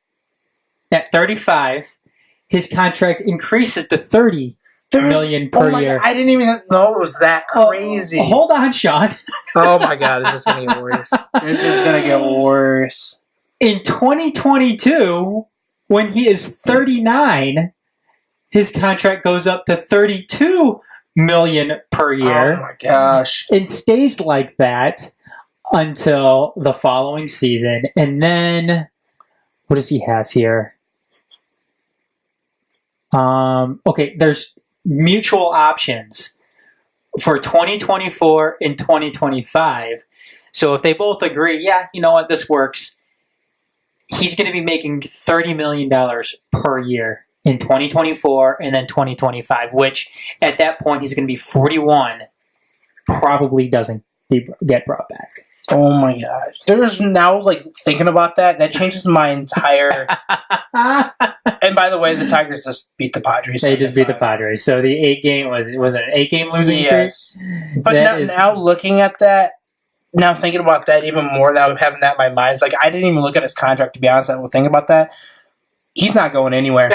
at 35, his contract increases to $30 million per year. God, I didn't even know it was that crazy. Hold on, Shawn. Oh my God, this is going to get worse. This is going to get worse. In 2022, when he is 39, his contract goes up to $32 million per year. Oh my gosh. And stays like that until the following season. And then, what does he have here? Okay, there's mutual options for 2024 and 2025. So if they both agree, yeah, you know what, this works, he's going to be making $30 million per year in 2024 and then 2025, which at that point he's going to be 41, probably doesn't get brought back. Oh my gosh. There's now, like, thinking about that changes my entire... And by the way, the Tigers just beat the Padres. They just beat the Padres. So the 8-game, was it an 8-game losing streak? But now looking at that, now thinking about that even more, now having that in my mind, it's like, I didn't even look at his contract, to be honest. I will think about that. He's not going anywhere.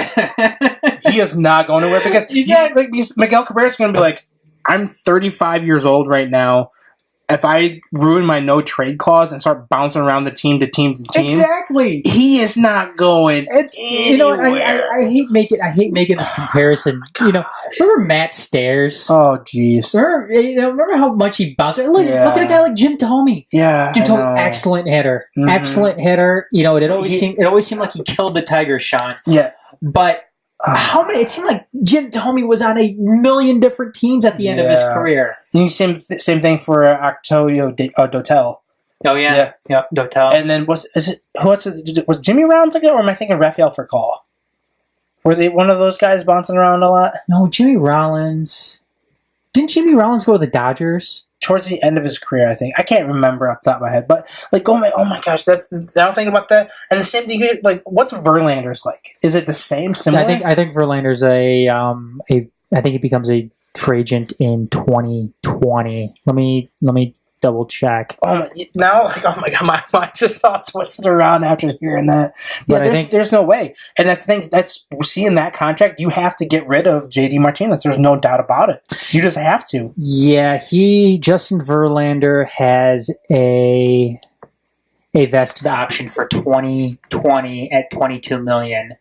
He is not going anywhere because Miguel Cabrera's going to be like, I'm 35 years old right now. If I ruin my no trade clause and start bouncing around the team to team to team, exactly, he is not going. It's anywhere. You know, I hate making this comparison. You know, remember Matt Stairs? Oh, jeez. Remember how much he bounced? Look at a guy like Jim Thome. Yeah, Jim Thome, excellent hitter, excellent hitter. You know, it always seemed like he killed the Tigers, Shawn. Yeah, but. How many? It seemed like Jim Thome was on a million different teams at the end of his career. And same thing for Octavio Dotel. Oh yeah, Dotel. And then was Jimmy Rollins like that, or am I thinking Rafael Furcal? Were they one of those guys bouncing around a lot? No, Jimmy Rollins. Didn't Jimmy Rollins go to the Dodgers? Towards the end of his career, I think. I can't remember off the top of my head, but like, oh my gosh, now thinking about that, and the same thing. Like, what's Verlander's like? Is it the same? Similar? I think Verlander's I think he becomes a free agent in 2020. Let me double check. Oh my god, my mind just all twisted around after hearing that. Yeah, there's no way, and that's the thing. That's seeing that contract. You have to get rid of JD Martinez. There's no doubt about it. You just have to. Yeah, Justin Verlander has a vested option for 2020 at $22 million.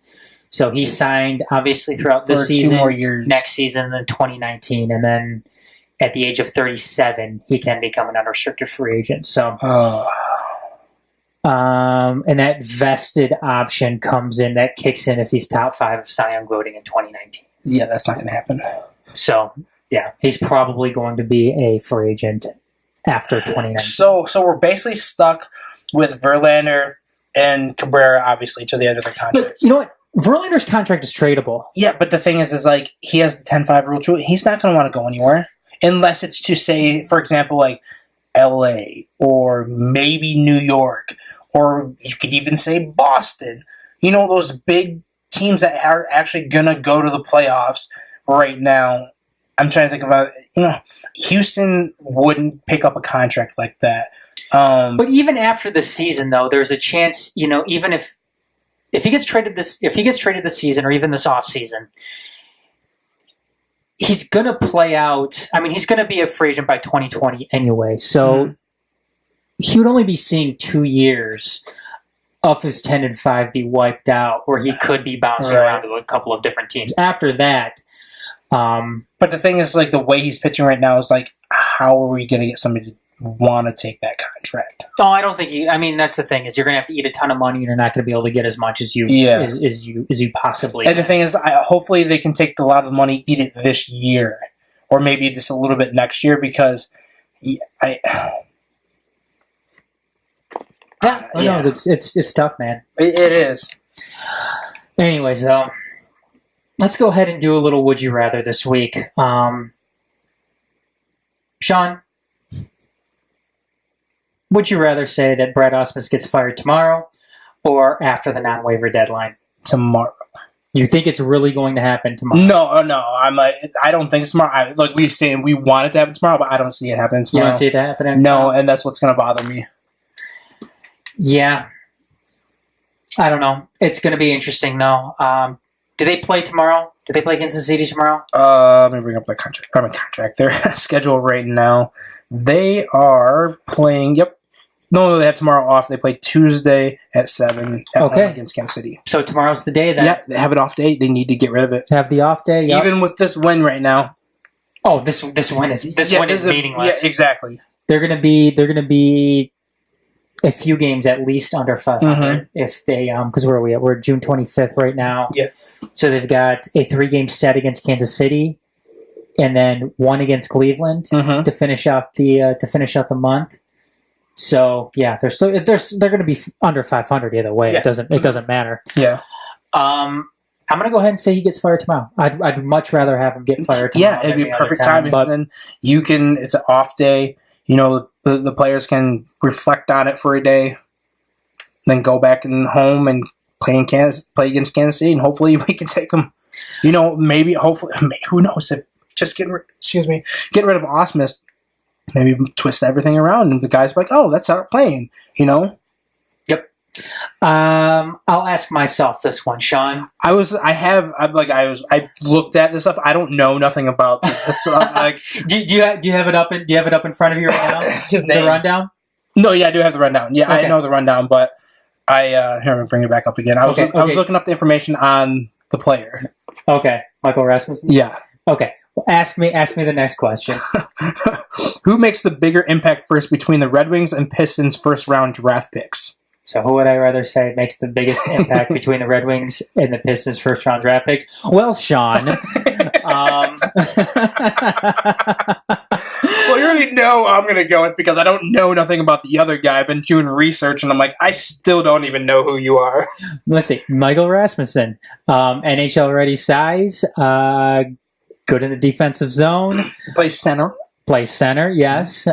So he signed obviously throughout this season, 2 more years. Next season, then 2019, and then. At the age of 37, he can become an unrestricted free agent. So, and that vested option that kicks in if he's top 5 of Cy Young voting in 2019. Yeah, that's not going to happen. So, yeah, he's probably going to be a free agent after 2019. So we're basically stuck with Verlander and Cabrera, obviously, to the end of the contract. Look, you know what? Verlander's contract is tradable. Yeah, but the thing is like he has the 10-5 rule too. He's not going to want to go anywhere. Unless it's to say, for example, like L.A. or maybe New York, or you could even say Boston. You know, those big teams that are actually going to go to the playoffs right now. I'm trying to think about, Houston wouldn't pick up a contract like that. But even after the season, though, there's a chance, even if he gets traded this season or even this offseason, he's going to play out. I mean, he's going to be a free agent by 2020 anyway. So he would only be seeing 2 years of his 10-5 be wiped out, where he could be bouncing around to a couple of different teams. After that. But the thing is, like, the way he's pitching right now is like, how are we going to get somebody to want to take that contract? Oh, I don't think that's the thing, is you're going to have to eat a ton of money and you're not going to be able to get as much as you as you possibly And the thing is, hopefully they can take a lot of the money, eat it this year, or maybe just a little bit next year, because Who knows? It's tough, man. It is. Anyways, let's go ahead and do a little Would You Rather this week. Shawn, would you rather say that Brad Ausmus gets fired tomorrow or after the non-waiver deadline? Tomorrow. You think it's really going to happen tomorrow? No. I don't think it's tomorrow. Like we've saying, we want it to happen tomorrow, but I don't see it happening tomorrow. You don't see it happening? No, and that's what's going to bother me. Yeah. I don't know. It's going to be interesting, though. Do they play tomorrow? Do they play Kansas City tomorrow? Let me bring up their contract. Their schedule right now. They are playing. Yep. No, they have tomorrow off. They play Tuesday at 7 against Kansas City. So tomorrow's the day then? Yeah, they have an off day. They need to get rid of it. Have the off day? Yep. Even with this win right now. Oh, this win is meaningless. Yeah, exactly. They're gonna be a few games at least under 500 if they because where are we at? We're June 25th right now. Yeah. So they've got a 3-game set against Kansas City, and then one against Cleveland to finish out the month. So yeah, they're going to be under 500 either way. Yeah. It doesn't matter. Yeah. I'm going to go ahead and say he gets fired tomorrow. I'd much rather have him get fired tomorrow. Yeah, it'd be perfect time. But then it's an off day. You know, the players can reflect on it for a day, then go back and home and play against Kansas City, and hopefully we can take them. You know, hopefully, who knows if just getting rid of Ausmus, maybe twist everything around, and the guys like, oh, that's how we're playing. You know. Yep. I'll ask myself this one, Shawn. I've looked at this stuff. I don't know nothing about this. Do you have it up in front of you right now? His name. The rundown? No, yeah, I do have the rundown. Yeah, okay. I know the rundown, but here, I'm going to bring it back up again. I was looking up the information on the player. Okay. Michael Rasmussen? Yeah. Okay. Well, ask me the next question. Who makes the bigger impact first between the Red Wings and Pistons first-round draft picks? So who would I rather say makes the biggest impact between the Red Wings and the Pistons first-round draft picks? Well, Shawn. Well, you already know I'm going to go with because I don't know nothing about the other guy. I've been doing research, and I'm like, I still don't even know who you are. Let's see. Michael Rasmussen. NHL-ready size. Good in the defensive zone. Plays center. Yes.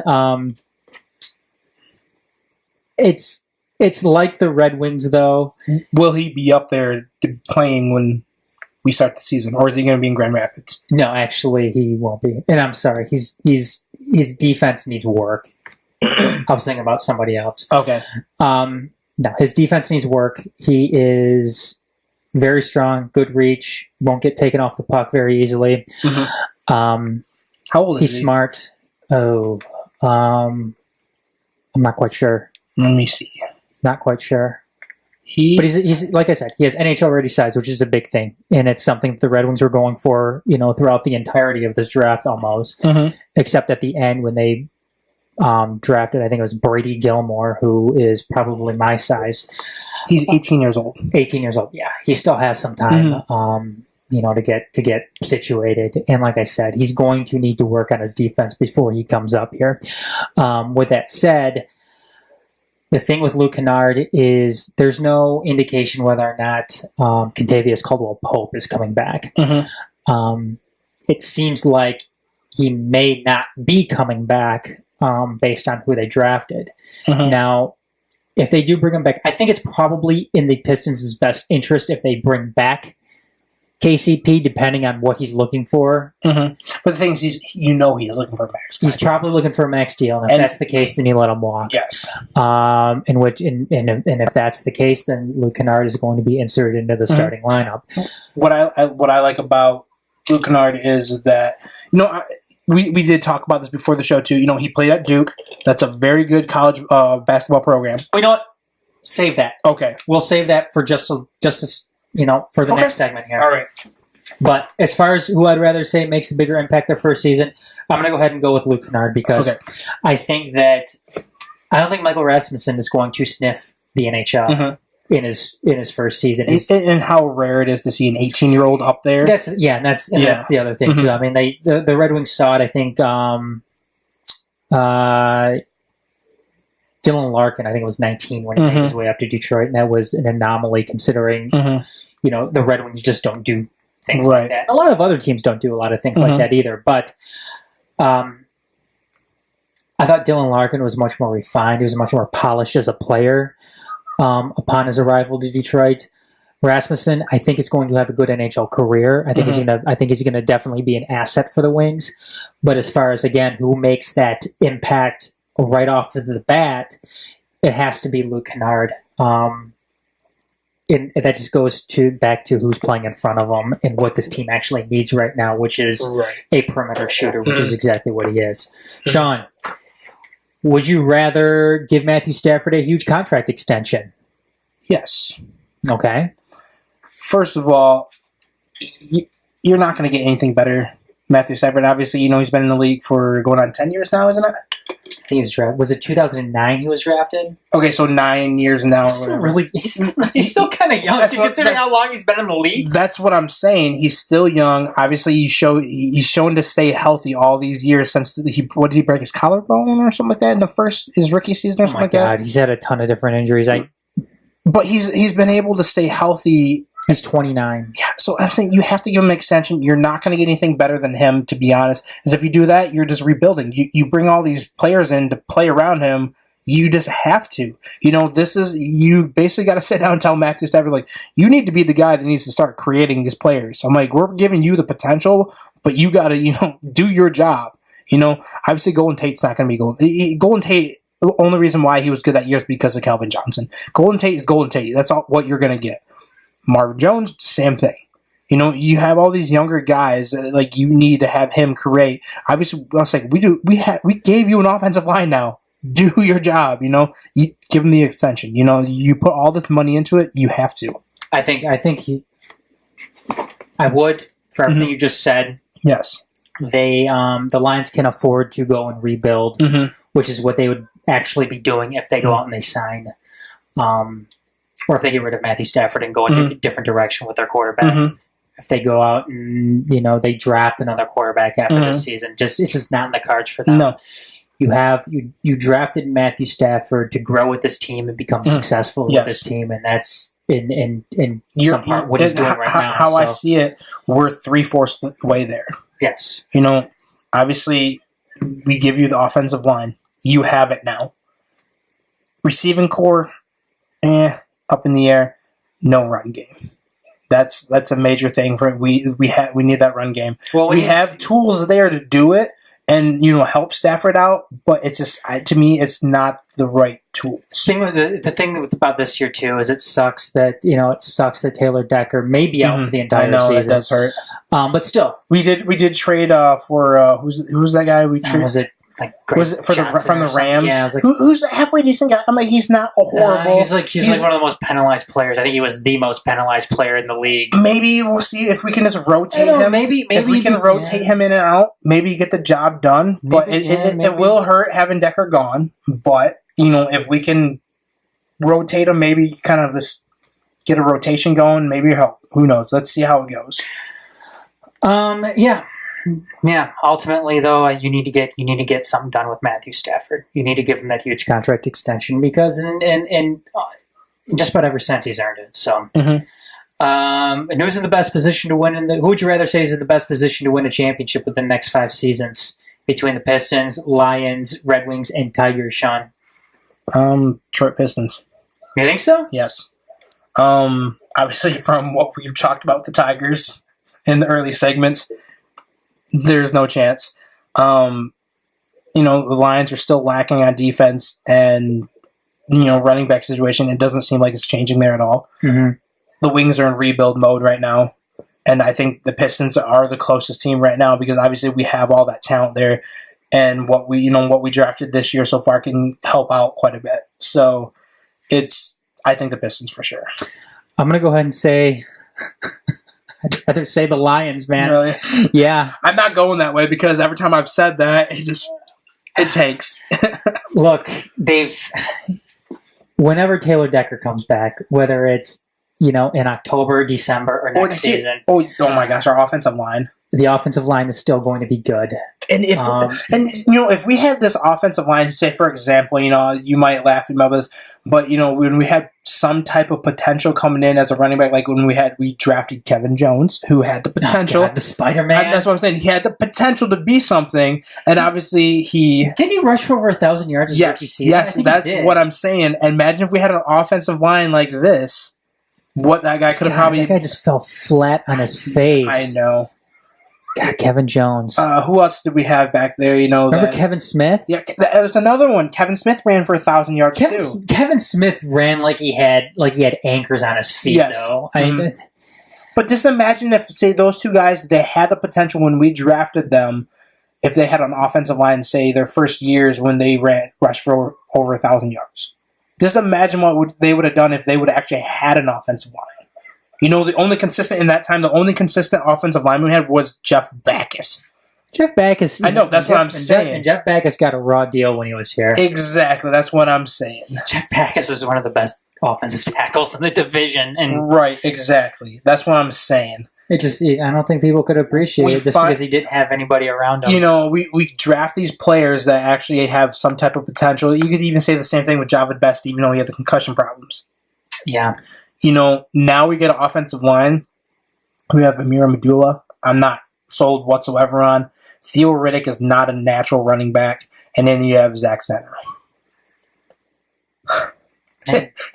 It's like the Red Wings, though. Will he be up there playing when we start the season, or is he going to be in Grand Rapids? No, actually, he won't be. And I'm sorry, his defense needs work. I was thinking about somebody else. Okay. No, his defense needs work. He is very strong, good reach, won't get taken off the puck very easily. How old is he? He's smart. Oh, I'm not quite sure. Let me see. Not quite sure. But he's like I said, he has NHL ready size, which is a big thing, and it's something that the Red Wings were going for, throughout the entirety of this draft almost, except at the end when they drafted, I think it was Brady Gilmore, who is probably my size. He's 18 years old. 18 years old, yeah. He still has some time, to get situated. And like I said, he's going to need to work on his defense before he comes up here. With that said, the thing with Luke Kennard is there's no indication whether or not Contavious Caldwell-Pope is coming back. It seems like he may not be coming back based on who they drafted. Now, if they do bring him back, I think it's probably in the Pistons' best interest if they bring back KCP, depending on what he's looking for. But the thing is, he is looking for a max. He's probably looking for a max deal, and if that's the case, then you let him walk. Yes. And if that's the case, then Luke Kennard is going to be inserted into the starting lineup. What I like about Luke Kennard is that we did talk about this before the show too. He played at Duke. That's a very good college basketball program. You know what? Save that. Okay. We'll save that for for the next segment here. All right. But as far as who I'd rather say makes a bigger impact their first season, I'm going to go ahead and go with Luke Kennard because I don't think Michael Rasmussen is going to sniff the NHL in his first season. And how rare it is to see an 18-year-old up there. That's the other thing too. I mean, the Red Wings saw it. I think Dylan Larkin, I think it was 19 when he made his way up to Detroit, and that was an anomaly considering, the Red Wings just don't do things like that. A lot of other teams don't do a lot of things like that either, but I thought Dylan Larkin was much more refined. He was much more polished as a player upon his arrival to Detroit. Rasmussen, I think, is going to have a good NHL career. I think he's going to definitely be an asset for the Wings. But as far as, again, who makes that impact right off of the bat, it has to be Luke Kennard. And that just goes back to who's playing in front of him and what this team actually needs right now, which is a perimeter shooter, which is exactly what he is. Shawn, would you rather give Matthew Stafford a huge contract extension? Yes. Okay. First of all, you're not going to get anything better. Matthew Stafford, obviously, he's been in the league for going on 10 years now, isn't it? I think he was drafted. Was it 2009 he was drafted? Okay, so 9 years now. He's still kind of young, considering how long he's been in the league. That's what I'm saying. He's still young. Obviously, he's shown to stay healthy all these years since did he break his collarbone or something like that in his rookie season or something like that? Oh my God, he's had a ton of different injuries. But he's been able to stay healthy. He's 29. Yeah, so I'm saying you have to give him an extension. You're not going to get anything better than him, to be honest. Because if you do that, you're just rebuilding. You bring all these players in to play around him. You just have to. You basically got to sit down and tell Matthew Stafford, you need to be the guy that needs to start creating these players. So I'm like, we're giving you the potential, but you got to, do your job. Obviously Golden Tate's not going to be Golden Tate. The only reason why he was good that year is because of Calvin Johnson. Golden Tate is Golden Tate. That's all what you're going to get. Marvin Jones, same thing. You have all these younger guys that, you need to have him create. Obviously, I was like, we gave you an offensive line now. Do your job. You give him the extension. You put all this money into it. You have to. I would for everything you just said. Yes. The Lions can afford to go and rebuild, which is what they would actually be doing if they go out and they sign, or if they get rid of Matthew Stafford and go in a different direction with their quarterback. If they go out and they draft another quarterback after this season, it's just not in the cards for them. No. You drafted Matthew Stafford to grow with this team and become successful with this team, and that's in some part what he's doing right now. How I see it, we're 3/4 the way there. Yes. Obviously, we give you the offensive line. You have it now. Receiving core, up in the air. No run game. That's a major thing for we need that run game. Well, we have tools there to do it, and help Stafford out. But it's just to me, it's not the right tools. The thing about this year too is it sucks that Taylor Decker may be out for the entire season. It does hurt. But still, we did trade for who's that guy we traded? Was it was it from the Rams? Yeah, I was who's a halfway decent guy? I'm like, he's not a horrible. He's one of the most penalized players. I think he was the most penalized player in the league. Maybe we'll see if we can just rotate him. Maybe if we can rotate him in and out, maybe get the job done. But it will hurt having Decker gone. But if we can rotate him, maybe kind of this get a rotation going. Maybe help. Who knows? Let's see how it goes. Yeah. Ultimately, though, you need to get something done with Matthew Stafford. You need to give him that huge contract extension because, in just about ever since he's earned it. So, and who's in the best position to win? Who would you rather say is in the best position to win a championship within the next 5 seasons between the Pistons, Lions, Red Wings, and Tigers? Shawn, Detroit Pistons. You think so? Yes. Obviously, from what we've talked about the Tigers in the early segments. There's no chance. The Lions are still lacking on defense and, running back situation. It doesn't seem like it's changing there at all. The Wings are in rebuild mode right now. And I think the Pistons are the closest team right now because obviously we have all that talent there. And what we drafted this year so far can help out quite a bit. So I think the Pistons for sure. I'm going to go ahead and say... I'd rather say the Lions, man. Really? Yeah. I'm not going that way because every time I've said that, it takes. Look, whenever Taylor Decker comes back, whether it's, in October, December, or next season. Oh my gosh, our offensive line. the offensive line is still going to be good. And if we had this offensive line, say for example, you might laugh at me about this, but when we had some type of potential coming in as a running back, like when we drafted Kevin Jones, who had the potential, the Spider-Man. That's what I'm saying. He had the potential to be something, and obviously didn't he rush for over 1,000 yards? Yes, that's what I'm saying. And imagine if we had an offensive line like this, what that guy could have probably. That guy just fell flat on his face. I know. God, Kevin Jones. Who else did we have back there? Remember Kevin Smith? Yeah, there's another one. Kevin Smith ran for 1,000 yards too. Kevin Smith ran like he had anchors on his feet. Yes. Though. Mm-hmm. But just imagine if, say, those two guys, they had the potential when we drafted them. If they had an offensive line, say their first years when they rushed for over 1,000 yards. Just imagine what they would have done if they would have actually had an offensive line. The only consistent offensive lineman we had was Jeff Backus. Jeff Backus. I know, that's what I'm saying. And Jeff Backus got a raw deal when he was here. Exactly, that's what I'm saying. Jeff Backus is one of the best offensive tackles in the division. Right, exactly. That's what I'm saying. I don't think people could appreciate it just because he didn't have anybody around him. We draft these players that actually have some type of potential. You could even say the same thing with Javid Best, even though he had the concussion problems. Yeah. Now we get an offensive line. We have Amir Medulla. I'm not sold whatsoever on. Theo Riddick is not a natural running back. And then you have Zach Center.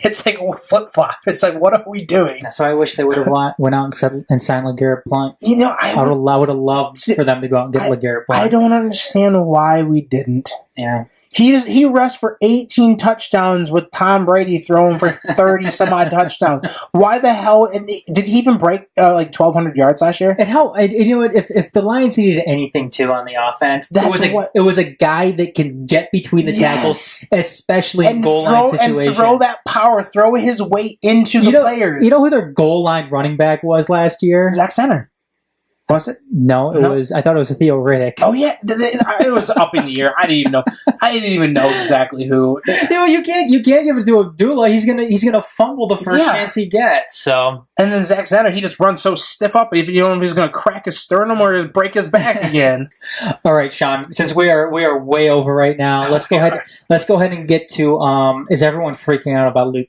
It's like flip-flop. It's like, what are we doing? That's why I wish they would have went out and signed LeGarrette Blount. I would have loved for them to go out and get LeGarrette Blount. I don't understand why we didn't. Yeah. He rushed for 18 touchdowns with Tom Brady throwing for 30 some odd touchdowns. Why the hell? Did he even break 1,200 yards last year? And if the Lions needed anything too on the offense, it was a guy that can get between the tackles, especially in goal line situations. And throw that power, throw his weight into the players. You know who their goal line running back was last year? Zach Center. Was it? No, it was. I thought it was a Theo Riddick. Oh yeah, it was up in the air. I didn't even know exactly who. You can't give it to Abdullah. He's gonna fumble the first chance he gets. So and then Zach Center, he just runs so stiff up. If you don't know if he's gonna crack his sternum or just break his back again. All right, Shawn. Since we are way over right now, let's go ahead. Let's go ahead and get to. Is everyone freaking out about Luke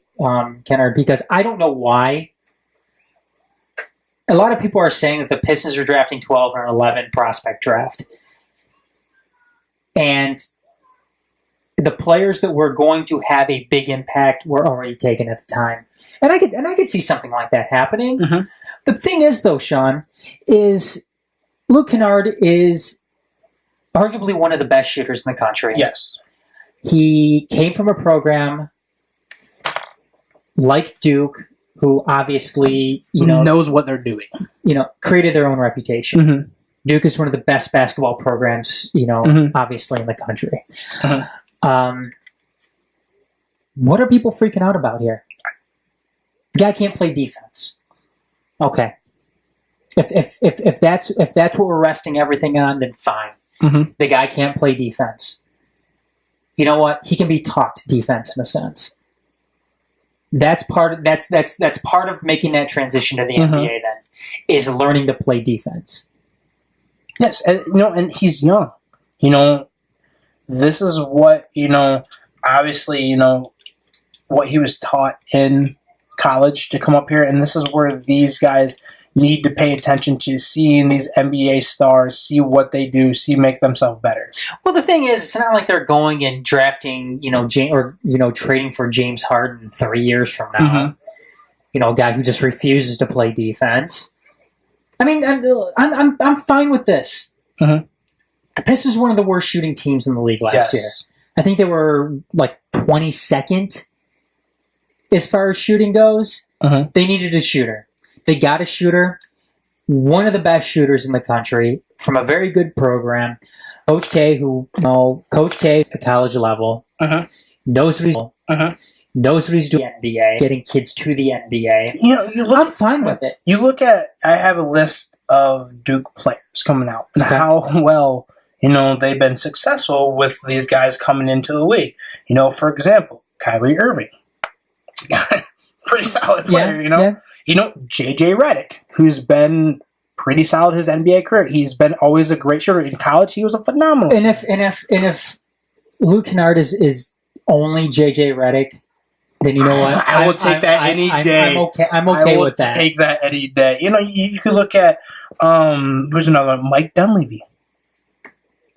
Kennard? Because I don't know why. A lot of people are saying that the Pistons are drafting 12 or 11 prospect draft. And the players that were going to have a big impact were already taken at the time. And I could see something like that happening. Mm-hmm. The thing is, though, Shawn, is Luke Kennard is arguably one of the best shooters in the country. Yes. He came from a program like Duke, who obviously, knows what they're doing. Created their own reputation. Mm-hmm. Duke is one of the best basketball programs, obviously in the country. Mm-hmm. What are people freaking out about here? The guy can't play defense. Okay. If that's what we're resting everything on, then fine. Mm-hmm. The guy can't play defense. You know what? He can be taught defense in a sense. That's part of making that transition to the NBA. Then is learning to play defense. Yes, and he's young. This is what obviously what he was taught in college to come up here, and this is where these guys need to pay attention to seeing these NBA stars, see what they do, make themselves better. Well, the thing is, it's not like they're going and drafting, trading for James Harden 3 years from now. Mm-hmm. A guy who just refuses to play defense. I mean, I'm fine with this. Mm-hmm. The Pistons were one of the worst shooting teams in the league last year. I think they were 22nd as far as shooting goes. Mm-hmm. They needed a shooter. They got a shooter, one of the best shooters in the country, from a very good program. Coach K, at the college level, knows what he's doing. Knows what he's doing in the NBA, getting kids to the NBA. I'm fine with it. You look at, I have a list of Duke players coming out and how well, they've been successful with these guys coming into the league. For example, Kyrie Irving. Pretty solid player, Yeah. JJ Redick, who's been pretty solid his NBA career. He's been always a great shooter. In college, he was a phenomenal shooter. And if Luke Kennard is only JJ Redick, then you know what? I will take that any day. I'm okay with that. I will take that any day. You know, you could look at who's another one? Mike Dunleavy.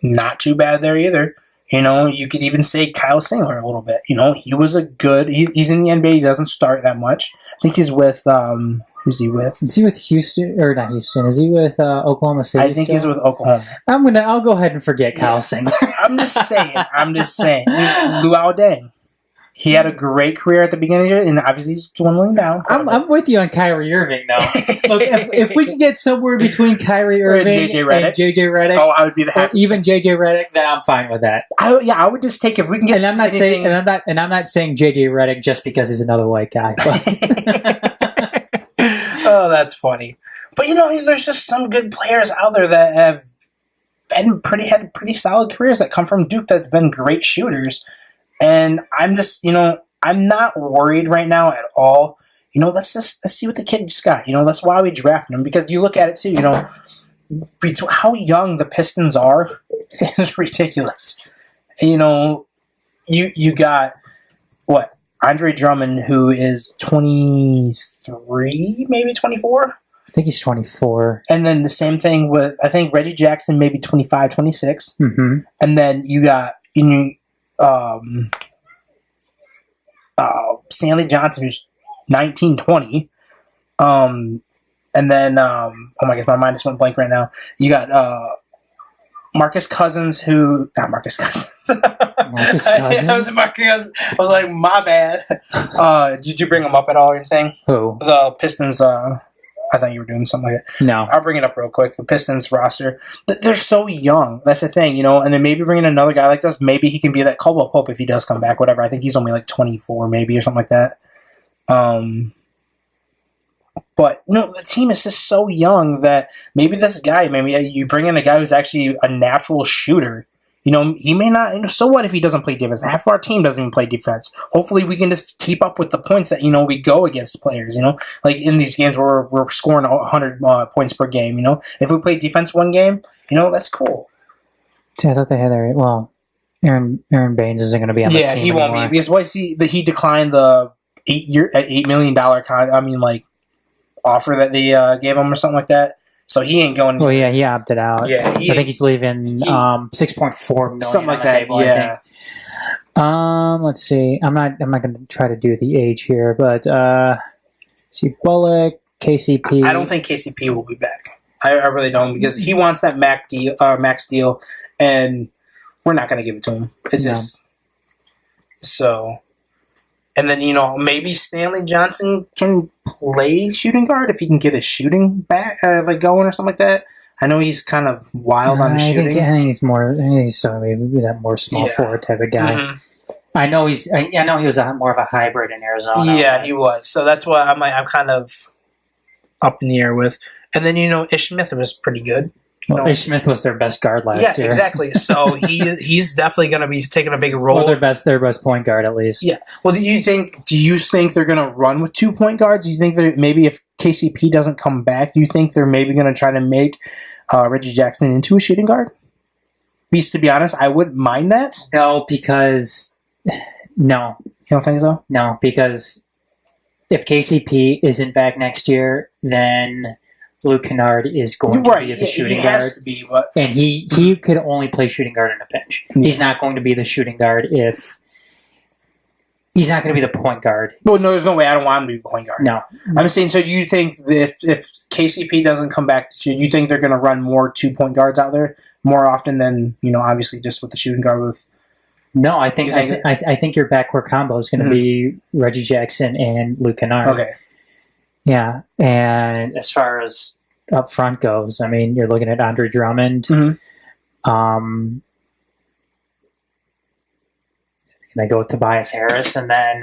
Not too bad there either. You know, you could even say Kyle Singler a little bit. You know, he was a good. He's in the NBA. He doesn't start that much. I think he's with. Who's he with? Is he with Houston or not Houston? Is he with Oklahoma City? I think he's with Oklahoma. I'll go ahead and forget Kyle Singler. I'm just saying. Luau Deng. He had a great career at the beginning of the year, and obviously he's dwindling down. I'm with you on Kyrie Irving, though. Look, if we can get somewhere between Kyrie Irving and JJ Redick, I would be the happy. Even JJ Redick, then I'm fine with that. I would just take if we can get. And I'm not saying JJ Redick just because he's another white guy. Oh, that's funny. But you know, there's just some good players out there that have had pretty solid careers that come from Duke that's been great shooters. And I'm just, you know, I'm not worried right now at all. You know, let's see what the kid just got. You know, that's why we drafted him. Because you look at it too, you know, how young the Pistons are is ridiculous. And, you know, you got, what, Andre Drummond, who is 23, maybe 24? I think he's 24. And then the same thing with, I think, Reggie Jackson, maybe 25, 26. Mm-hmm. And then you got, Stanley Johnson, who's 19, 20. And then, oh my gosh, my mind just went blank right now. You got Marcus Cousins, who... Not Marcus Cousins. Marcus Cousins? I was like, my bad. Did you bring him up at all or anything? Who? The Pistons... I thought you were doing something like that. No. I'll bring it up real quick. The Pistons roster, they're so young. That's the thing, you know. And then maybe bringing another guy like this, maybe he can be that Caldwell Pope if he does come back, whatever. I think he's only like 24 maybe or something like that. But, you know, the team is just so young that maybe this guy, maybe you bring in a guy who's actually a natural shooter. You know, he may not... So what if he doesn't play defense? Half of our team doesn't even play defense. Hopefully we can just keep up with the points that, you know, we go against players, you know? Like in these games where we're scoring 100 points per game, you know? If we play defense one game, you know, that's cool. See, I thought they had their... Well, Aaron Baines isn't going to be on the team Yeah, he won't be. Because he declined the $8 million offer that they gave him or something like that. So he ain't going. Well, yeah, he opted out. Yeah, I think he's leaving $6.4 million, something like that. Table, yeah. Let's see. I'm not going to try to do the age here, but see, Bullock, KCP. I don't think KCP will be back. I really don't, because he wants that max deal, and we're not going to give it to him. It's just so. And then, you know, maybe Stanley Johnson can play shooting guard if he can get his shooting back, going or something like that. I know he's kind of wild on the shooting. I think he's more. He's maybe that more small forward type of guy. Mm-hmm. I know he was more of a hybrid in Arizona. Yeah, he was. So that's why I'm kind of up in the air with. And then, you know, Ish Smith was pretty good. Ish Smith was their best guard last year. Yeah, exactly. So he's definitely going to be taking a big role. Well, their best point guard at least. Yeah. Well, do you think they're going to run with 2 point guards? Do you think maybe if KCP doesn't come back, do you think they're maybe going to try to make Reggie Jackson into a shooting guard? Because to be honest, I wouldn't mind that. No, because no. You don't think so? No, because if KCP isn't back next year, then Luke Kennard is going to be the shooting guard. Has to be, but... And he could only play shooting guard in a pinch. Yeah. He's not going to be the shooting guard if... He's not going to be the point guard. Well, no, there's no way. I don't want him to be point guard. No. I'm saying, so do you think if KCP doesn't come back this year, do you think they're going to run more 2 point guards out there more often than, you know, obviously just with the shooting guard with... No, I think your backcourt combo is going to be Reggie Jackson and Luke Kennard. Okay. Yeah, and as far as up front goes, I mean, you're looking at Andre Drummond. Mm-hmm. Can I go with Tobias Harris and then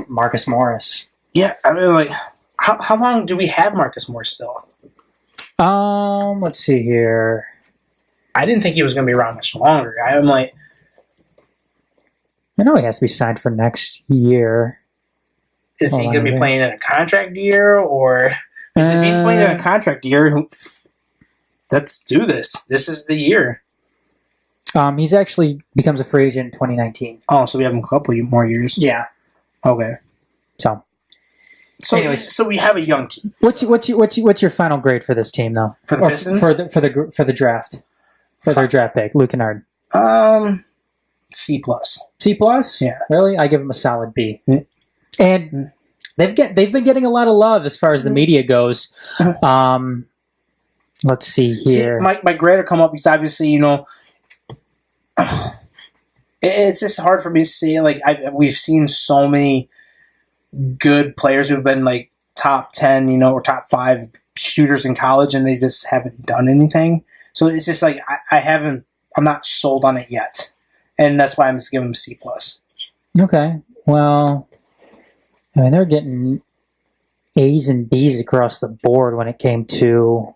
Marcus Morris? Yeah, I mean, like, how long do we have Marcus Morris still? Let's see here. I didn't think he was going to be around much longer. I'm like, I know he has to be signed for next year. Is he going to be playing in a contract year, or Because if he's playing in a contract year, let's do this. This is the year. He's actually becomes a free agent in 2019. Oh, so we have a couple more years. Yeah. Okay. So anyways, so we have a young team. What's your final grade for this team, though? For the Pistons? For the draft, for their draft pick, Luke Kennard. C+. C+? Yeah. Really? I give him a solid B. Mm. And they've been getting a lot of love as far as the media goes. Let's see here. My grade will come up because obviously, it's just hard for me to say. Like we've seen so many good players who've been like top 10, or top 5 shooters in college, and they just haven't done anything. So it's just like I'm not sold on it yet, and that's why I'm just giving them C+. Okay, well, I mean they're getting A's and B's across the board when it came to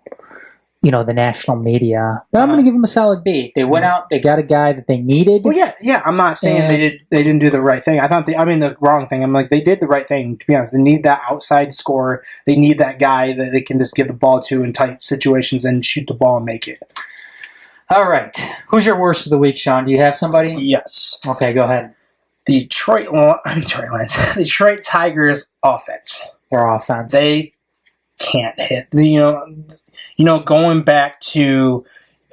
the national media. But I'm going to give them a solid B. They went out, they got a guy that they needed. Well, yeah. I'm not saying they didn't do the right thing. The wrong thing. I'm like, they did the right thing, to be honest. They need that outside scorer. They need that guy that they can just give the ball to in tight situations and shoot the ball and make it. All right. Who's your worst of the week, Sean? Do you have somebody? Yes. Okay, go ahead. Detroit Tigers offense. Their offense. They can't hit. Going back to,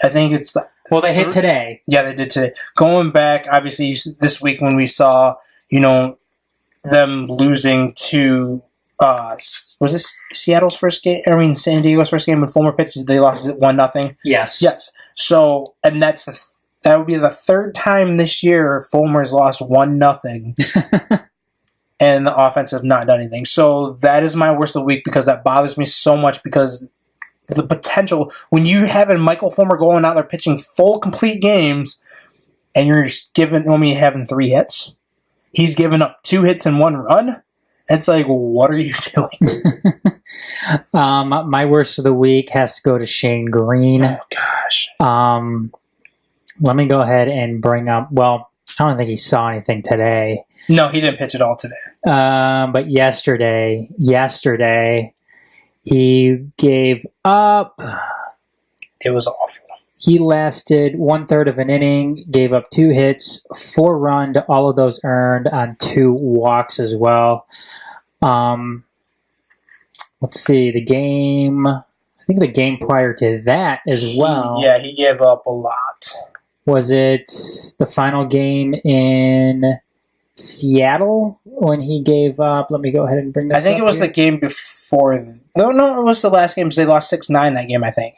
I think it's... Well, they hit today. Yeah, they did today. Going back, obviously, this week when we saw, them losing to, was this Seattle's first game? San Diego's first game with 4 more pitches. They lost it 1-0. Yes. So, and that would be the third time this year Fulmer's lost 1-0. And the offense has not done anything. So that is my worst of the week because that bothers me so much because the potential, when you have Michael Fulmer going out there pitching full, complete games, and you're just having 3 hits, he's given up 2 hits and 1 run. It's like, what are you doing? My worst of the week has to go to Shane Green. Oh, gosh. Let me go ahead and bring up, well, I don't think he saw anything today. No, he didn't pitch at all today. But yesterday, he gave up. It was awful. He lasted 1/3 of an inning, gave up 2 hits, 4 runs, all of those earned on 2 walks as well. Let's see, I think the game prior to that as well. Yeah, he gave up a lot. Was it the final game in Seattle when he gave up? Let me go ahead and bring this up. I think it was the game before. No, it was the last game because they lost 6-9 that game, I think.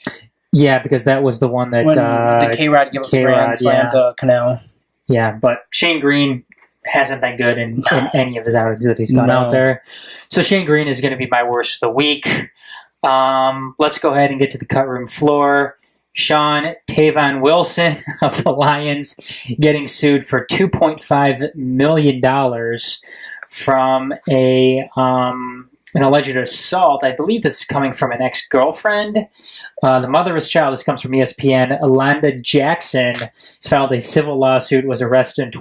Yeah, because that was the one that... when the K-Rod gave up the grand slam to Cano. Yeah, but Shane Green hasn't been good in any of his outings that he's gone out there. So Shane Green is going to be my worst of the week. Let's go ahead and get to the cut room floor. Sean, Tavon Wilson of the Lions getting sued for $2.5 million from an alleged assault. I believe this is coming from an ex-girlfriend. The mother of his child, this comes from ESPN, Alanda Jackson, has filed a civil lawsuit, was arrested in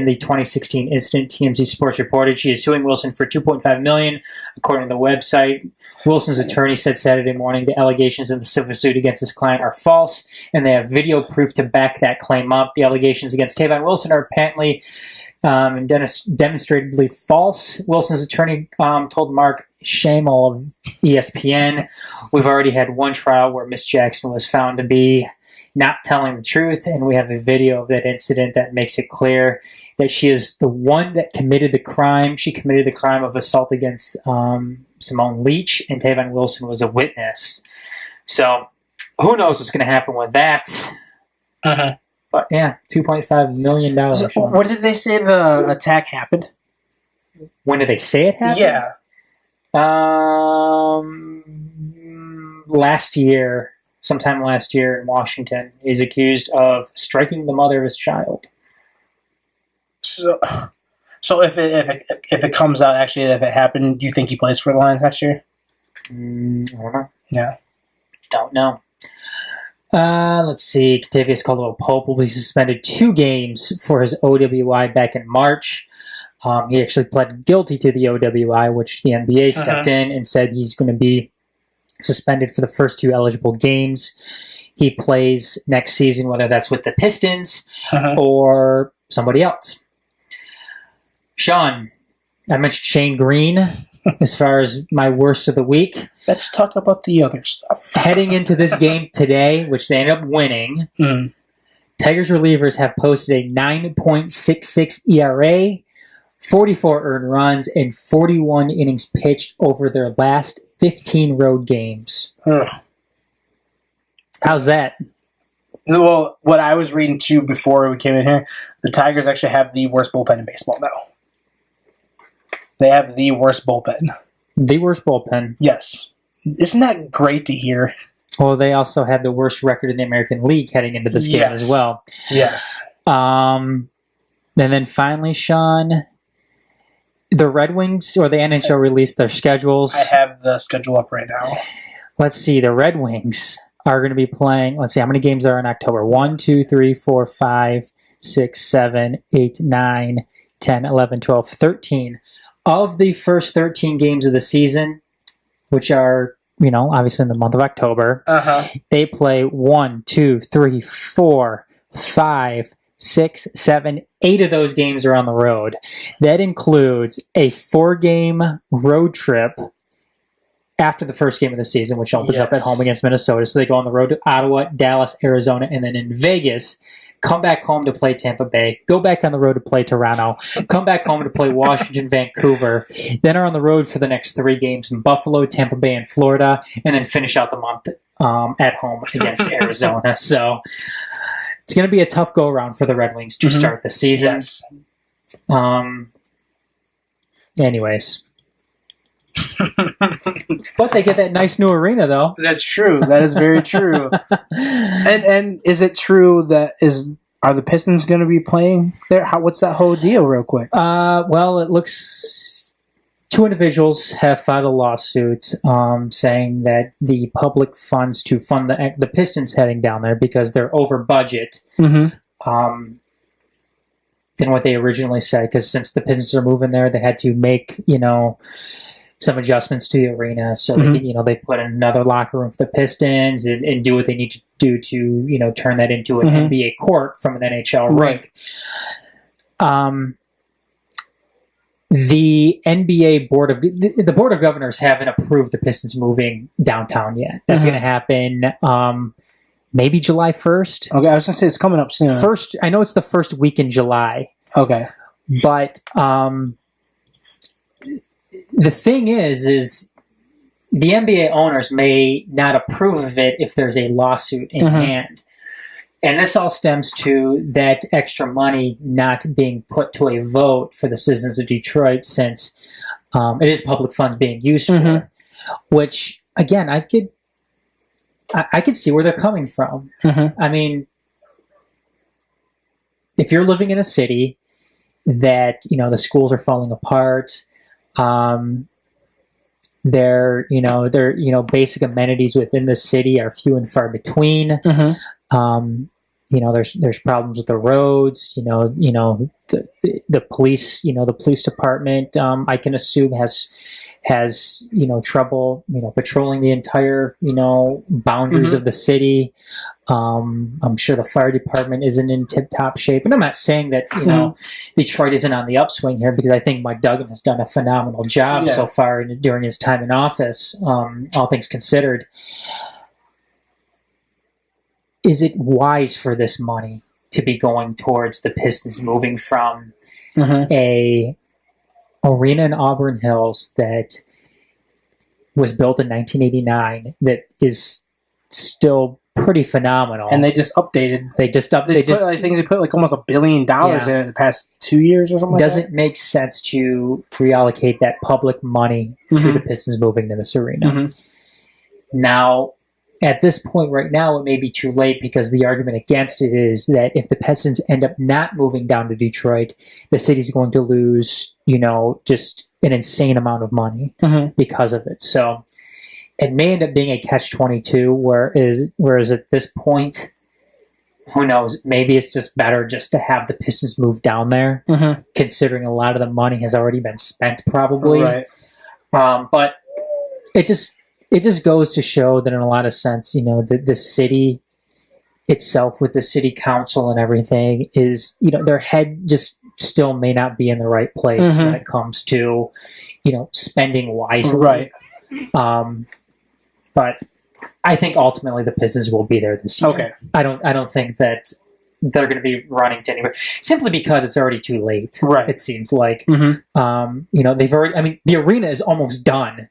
the 2016 incident. TMZ Sports reported she is suing Wilson for $2.5 million, according to the website. Wilson's attorney said Saturday morning the allegations in the civil suit against his client are false, and they have video proof to back that claim up. The allegations against Tavon Wilson are apparently demonstrably false. Wilson's attorney told Mark Shamel of ESPN, "We've already had one trial where Miss Jackson was found to be not telling the truth, and we have a video of that incident that makes it clear that she is the one that committed the crime. She committed the crime of assault against Simone Leach, and Tavon Wilson was a witness." So, who knows what's going to happen with that? Uh-huh. But yeah, $2.5 million. So, what did they say the attack happened? When did they say it happened? Yeah. Sometime last year in Washington, he's accused of striking the mother of his child. So if it comes out, actually, if it happened, do you think he plays for the Lions next year? I don't know. Yeah. Don't know. Let's see. Kentavious Caldwell-Pope will be suspended 2 games for his OWI back in March. He actually pled guilty to the OWI, which the NBA stepped in and said he's going to be suspended for the first 2 eligible games he plays next season, whether that's with the Pistons or somebody else. Shawn, I mentioned Shane Green as far as my worst of the week. Let's talk about the other stuff. Heading into this game today, which they ended up winning, Tigers relievers have posted a 9.66 ERA, 44 earned runs, and 41 innings pitched over their last 15 road games. How's that? Well, what I was reading too before we came in here, the Tigers actually have the worst bullpen in baseball now. They have the worst bullpen. The worst bullpen? Yes. Isn't that great to hear? Well, they also had the worst record in the American League heading into this game as well. Yes. And then finally, Shawn, the Red Wings or the NHL released their schedules. I have the schedule up right now. Let's see. The Red Wings are going to be playing. Let's see how many games are in October. 1, 2, 3, 4, 5, 6, 7, 8, 9, 10, 11, 12, 13. Of the first 13 games of the season, which are, obviously in the month of October, they play 1, 2, 3, 4, 5, 6, 7, 8 of those games are on the road. That includes a 4-game road trip after the first game of the season, which opens up at home against Minnesota. So they go on the road to Ottawa, Dallas, Arizona, and then in Vegas, come back home to play Tampa Bay, go back on the road to play Toronto, come back home to play Washington, Vancouver, then are on the road for the next 3 games in Buffalo, Tampa Bay, and Florida, and then finish out the month at home against Arizona. So it's going to be a tough go-around for the Red Wings to start the season. Yes. Anyways. But they get that nice new arena, though. That's true. That is very true. And is it true that are the Pistons going to be playing there? What's that whole deal, real quick? Well, it looks 2 individuals have filed a lawsuit saying that the public funds to fund the Pistons heading down there because they're over budget than what they originally said. Because since the Pistons are moving there, they had to make some adjustments to the arena, so they put in another locker room for the Pistons and do what they need to do to turn that into an NBA court from an NHL rink. The NBA board of governors haven't approved the Pistons moving downtown yet. That's going to happen maybe July 1st. Okay, I was going to say it's coming up soon. I know it's the first week in July. Okay, but the thing is the NBA owners may not approve of it if there's a lawsuit in hand. And this all stems to that extra money not being put to a vote for the citizens of Detroit since it is public funds being used for. Which, again, I could see where they're coming from. I mean, if you're living in a city that, the schools are falling apart, their basic amenities within the city are few and far between. There's problems with the roads. The police. The police department. I can assume has trouble patrolling the entire boundaries of the city. I'm sure the fire department isn't in tip-top shape, and I'm not saying that Detroit isn't on the upswing here, because I think Mike Duggan has done a phenomenal job so far during his time in office, all things considered. Is it wise for this money to be going towards the Pistons moving from a arena in Auburn Hills that was built in 1989 that is still pretty phenomenal, and they just updated. I think they put like almost $1 billion in it the past 2 years or something. Doesn't make sense to reallocate that public money to the Pistons moving to this arena. Now, at this point right now, it may be too late, because the argument against it is that if the Pistons end up not moving down to Detroit, the city's going to lose, just an insane amount of money because of it. So it may end up being a catch-22, whereas at this point, who knows? Maybe it's just better just to have the Pistons move down there, considering a lot of the money has already been spent, probably. Right. But it just goes to show that in a lot of sense, the city itself with the city council and everything is, their head just still may not be in the right place when it comes to, spending wisely. Right. But I think ultimately the Pistons will be there this year. Okay. I don't think that they're going to be running to anywhere simply because it's already too late. Right. It seems like, they've already, the arena is almost done.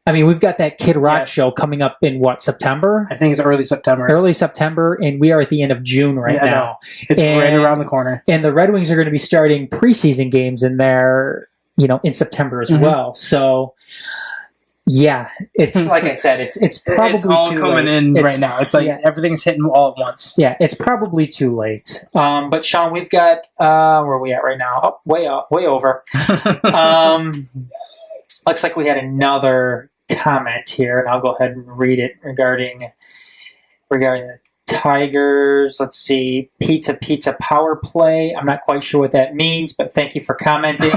I mean, we've got that Kid Rock show coming up in September? I think it's early September. Early September, and we are at the end of June now. It's right around the corner. And the Red Wings are going to be starting preseason games in there, in September as well. So, yeah, it's like I said, it's probably it's all too coming late. in right now. It's like everything's hitting all at once. Yeah, it's probably too late. But Shawn, we've got where are we at right now? Oh, way over. Looks like we had another comment here, and I'll go ahead and read it regarding the Tigers. Let's see, pizza power play. I'm not quite sure what that means, but thank you for commenting.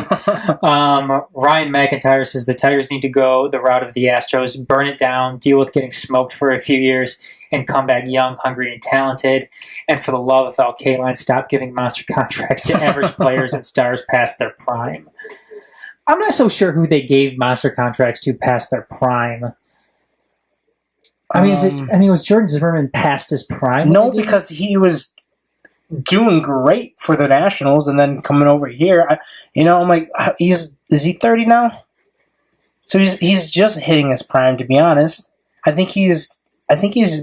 Ryan McIntyre says the Tigers need to go the route of the Astros, burn it down, deal with getting smoked for a few years, and come back young, hungry, and talented. And for the love of Al Kaline, stop giving monster contracts to average players and stars past their prime. I'm not so sure who they gave monster contracts to past their prime. I mean, was Jordan Zimmerman past his prime? No, because he was doing great for the Nationals, and then coming over here, I'm like, is he 30 now? So he's just hitting his prime. To be honest, I think he's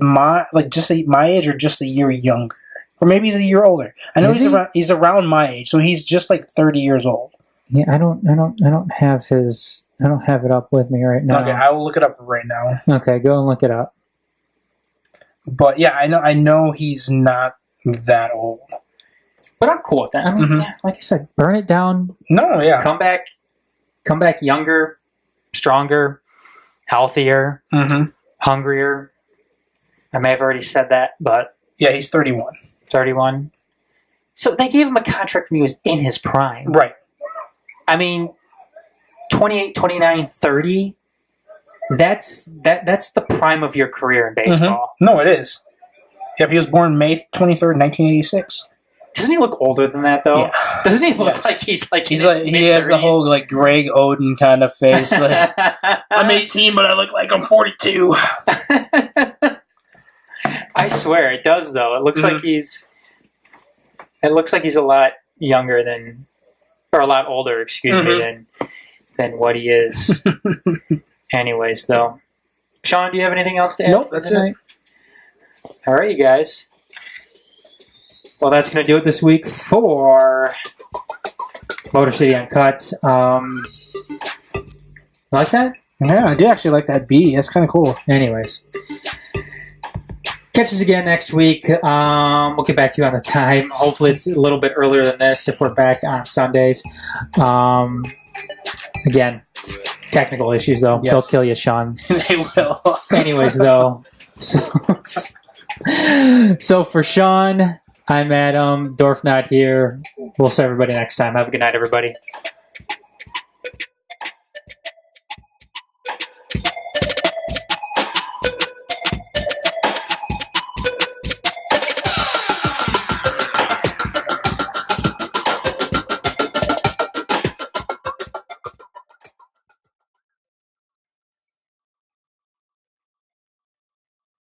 my age or just a year younger, or maybe he's a year older. I know he's around my age, so he's just like 30 years old. Yeah, I don't have it up with me right now. Okay, I will look it up right now. Okay, go and look it up. But yeah, I know he's not that old. But I'm cool with that. I mean, like I said, burn it down. No, yeah. Come back younger, stronger, healthier, hungrier. I may have already said that, but yeah, he's 31. 31. So they gave him a contract when he was in his prime. Right. I mean, 28, 29, 30, that's the prime of your career in baseball. No, it is. Yep, he was born May 23rd, 1986. Doesn't he look older than that, though? Yeah. Doesn't he look like he has the whole like Greg Oden kind of face. Like, I'm 18, but I look like I'm 42. I swear it does, though. It looks like he's a lot younger than, or a lot older, excuse me, than what he is. Anyways, though. Shawn, do you have anything else to add? Nope, that's it. All right, you guys. Well, that's going to do it this week for Motor City Uncut. Like that? Yeah, I did actually like that B. That's kind of cool. Anyways. Catch us again next week. We'll get back to you on the time. Hopefully it's a little bit earlier than this if we're back on Sundays. Again, technical issues, though. Yes. They'll kill you, Shawn. They will. Anyways, though. So for Shawn, I'm Adam. Dorf not here. We'll see everybody next time. Have a good night, everybody.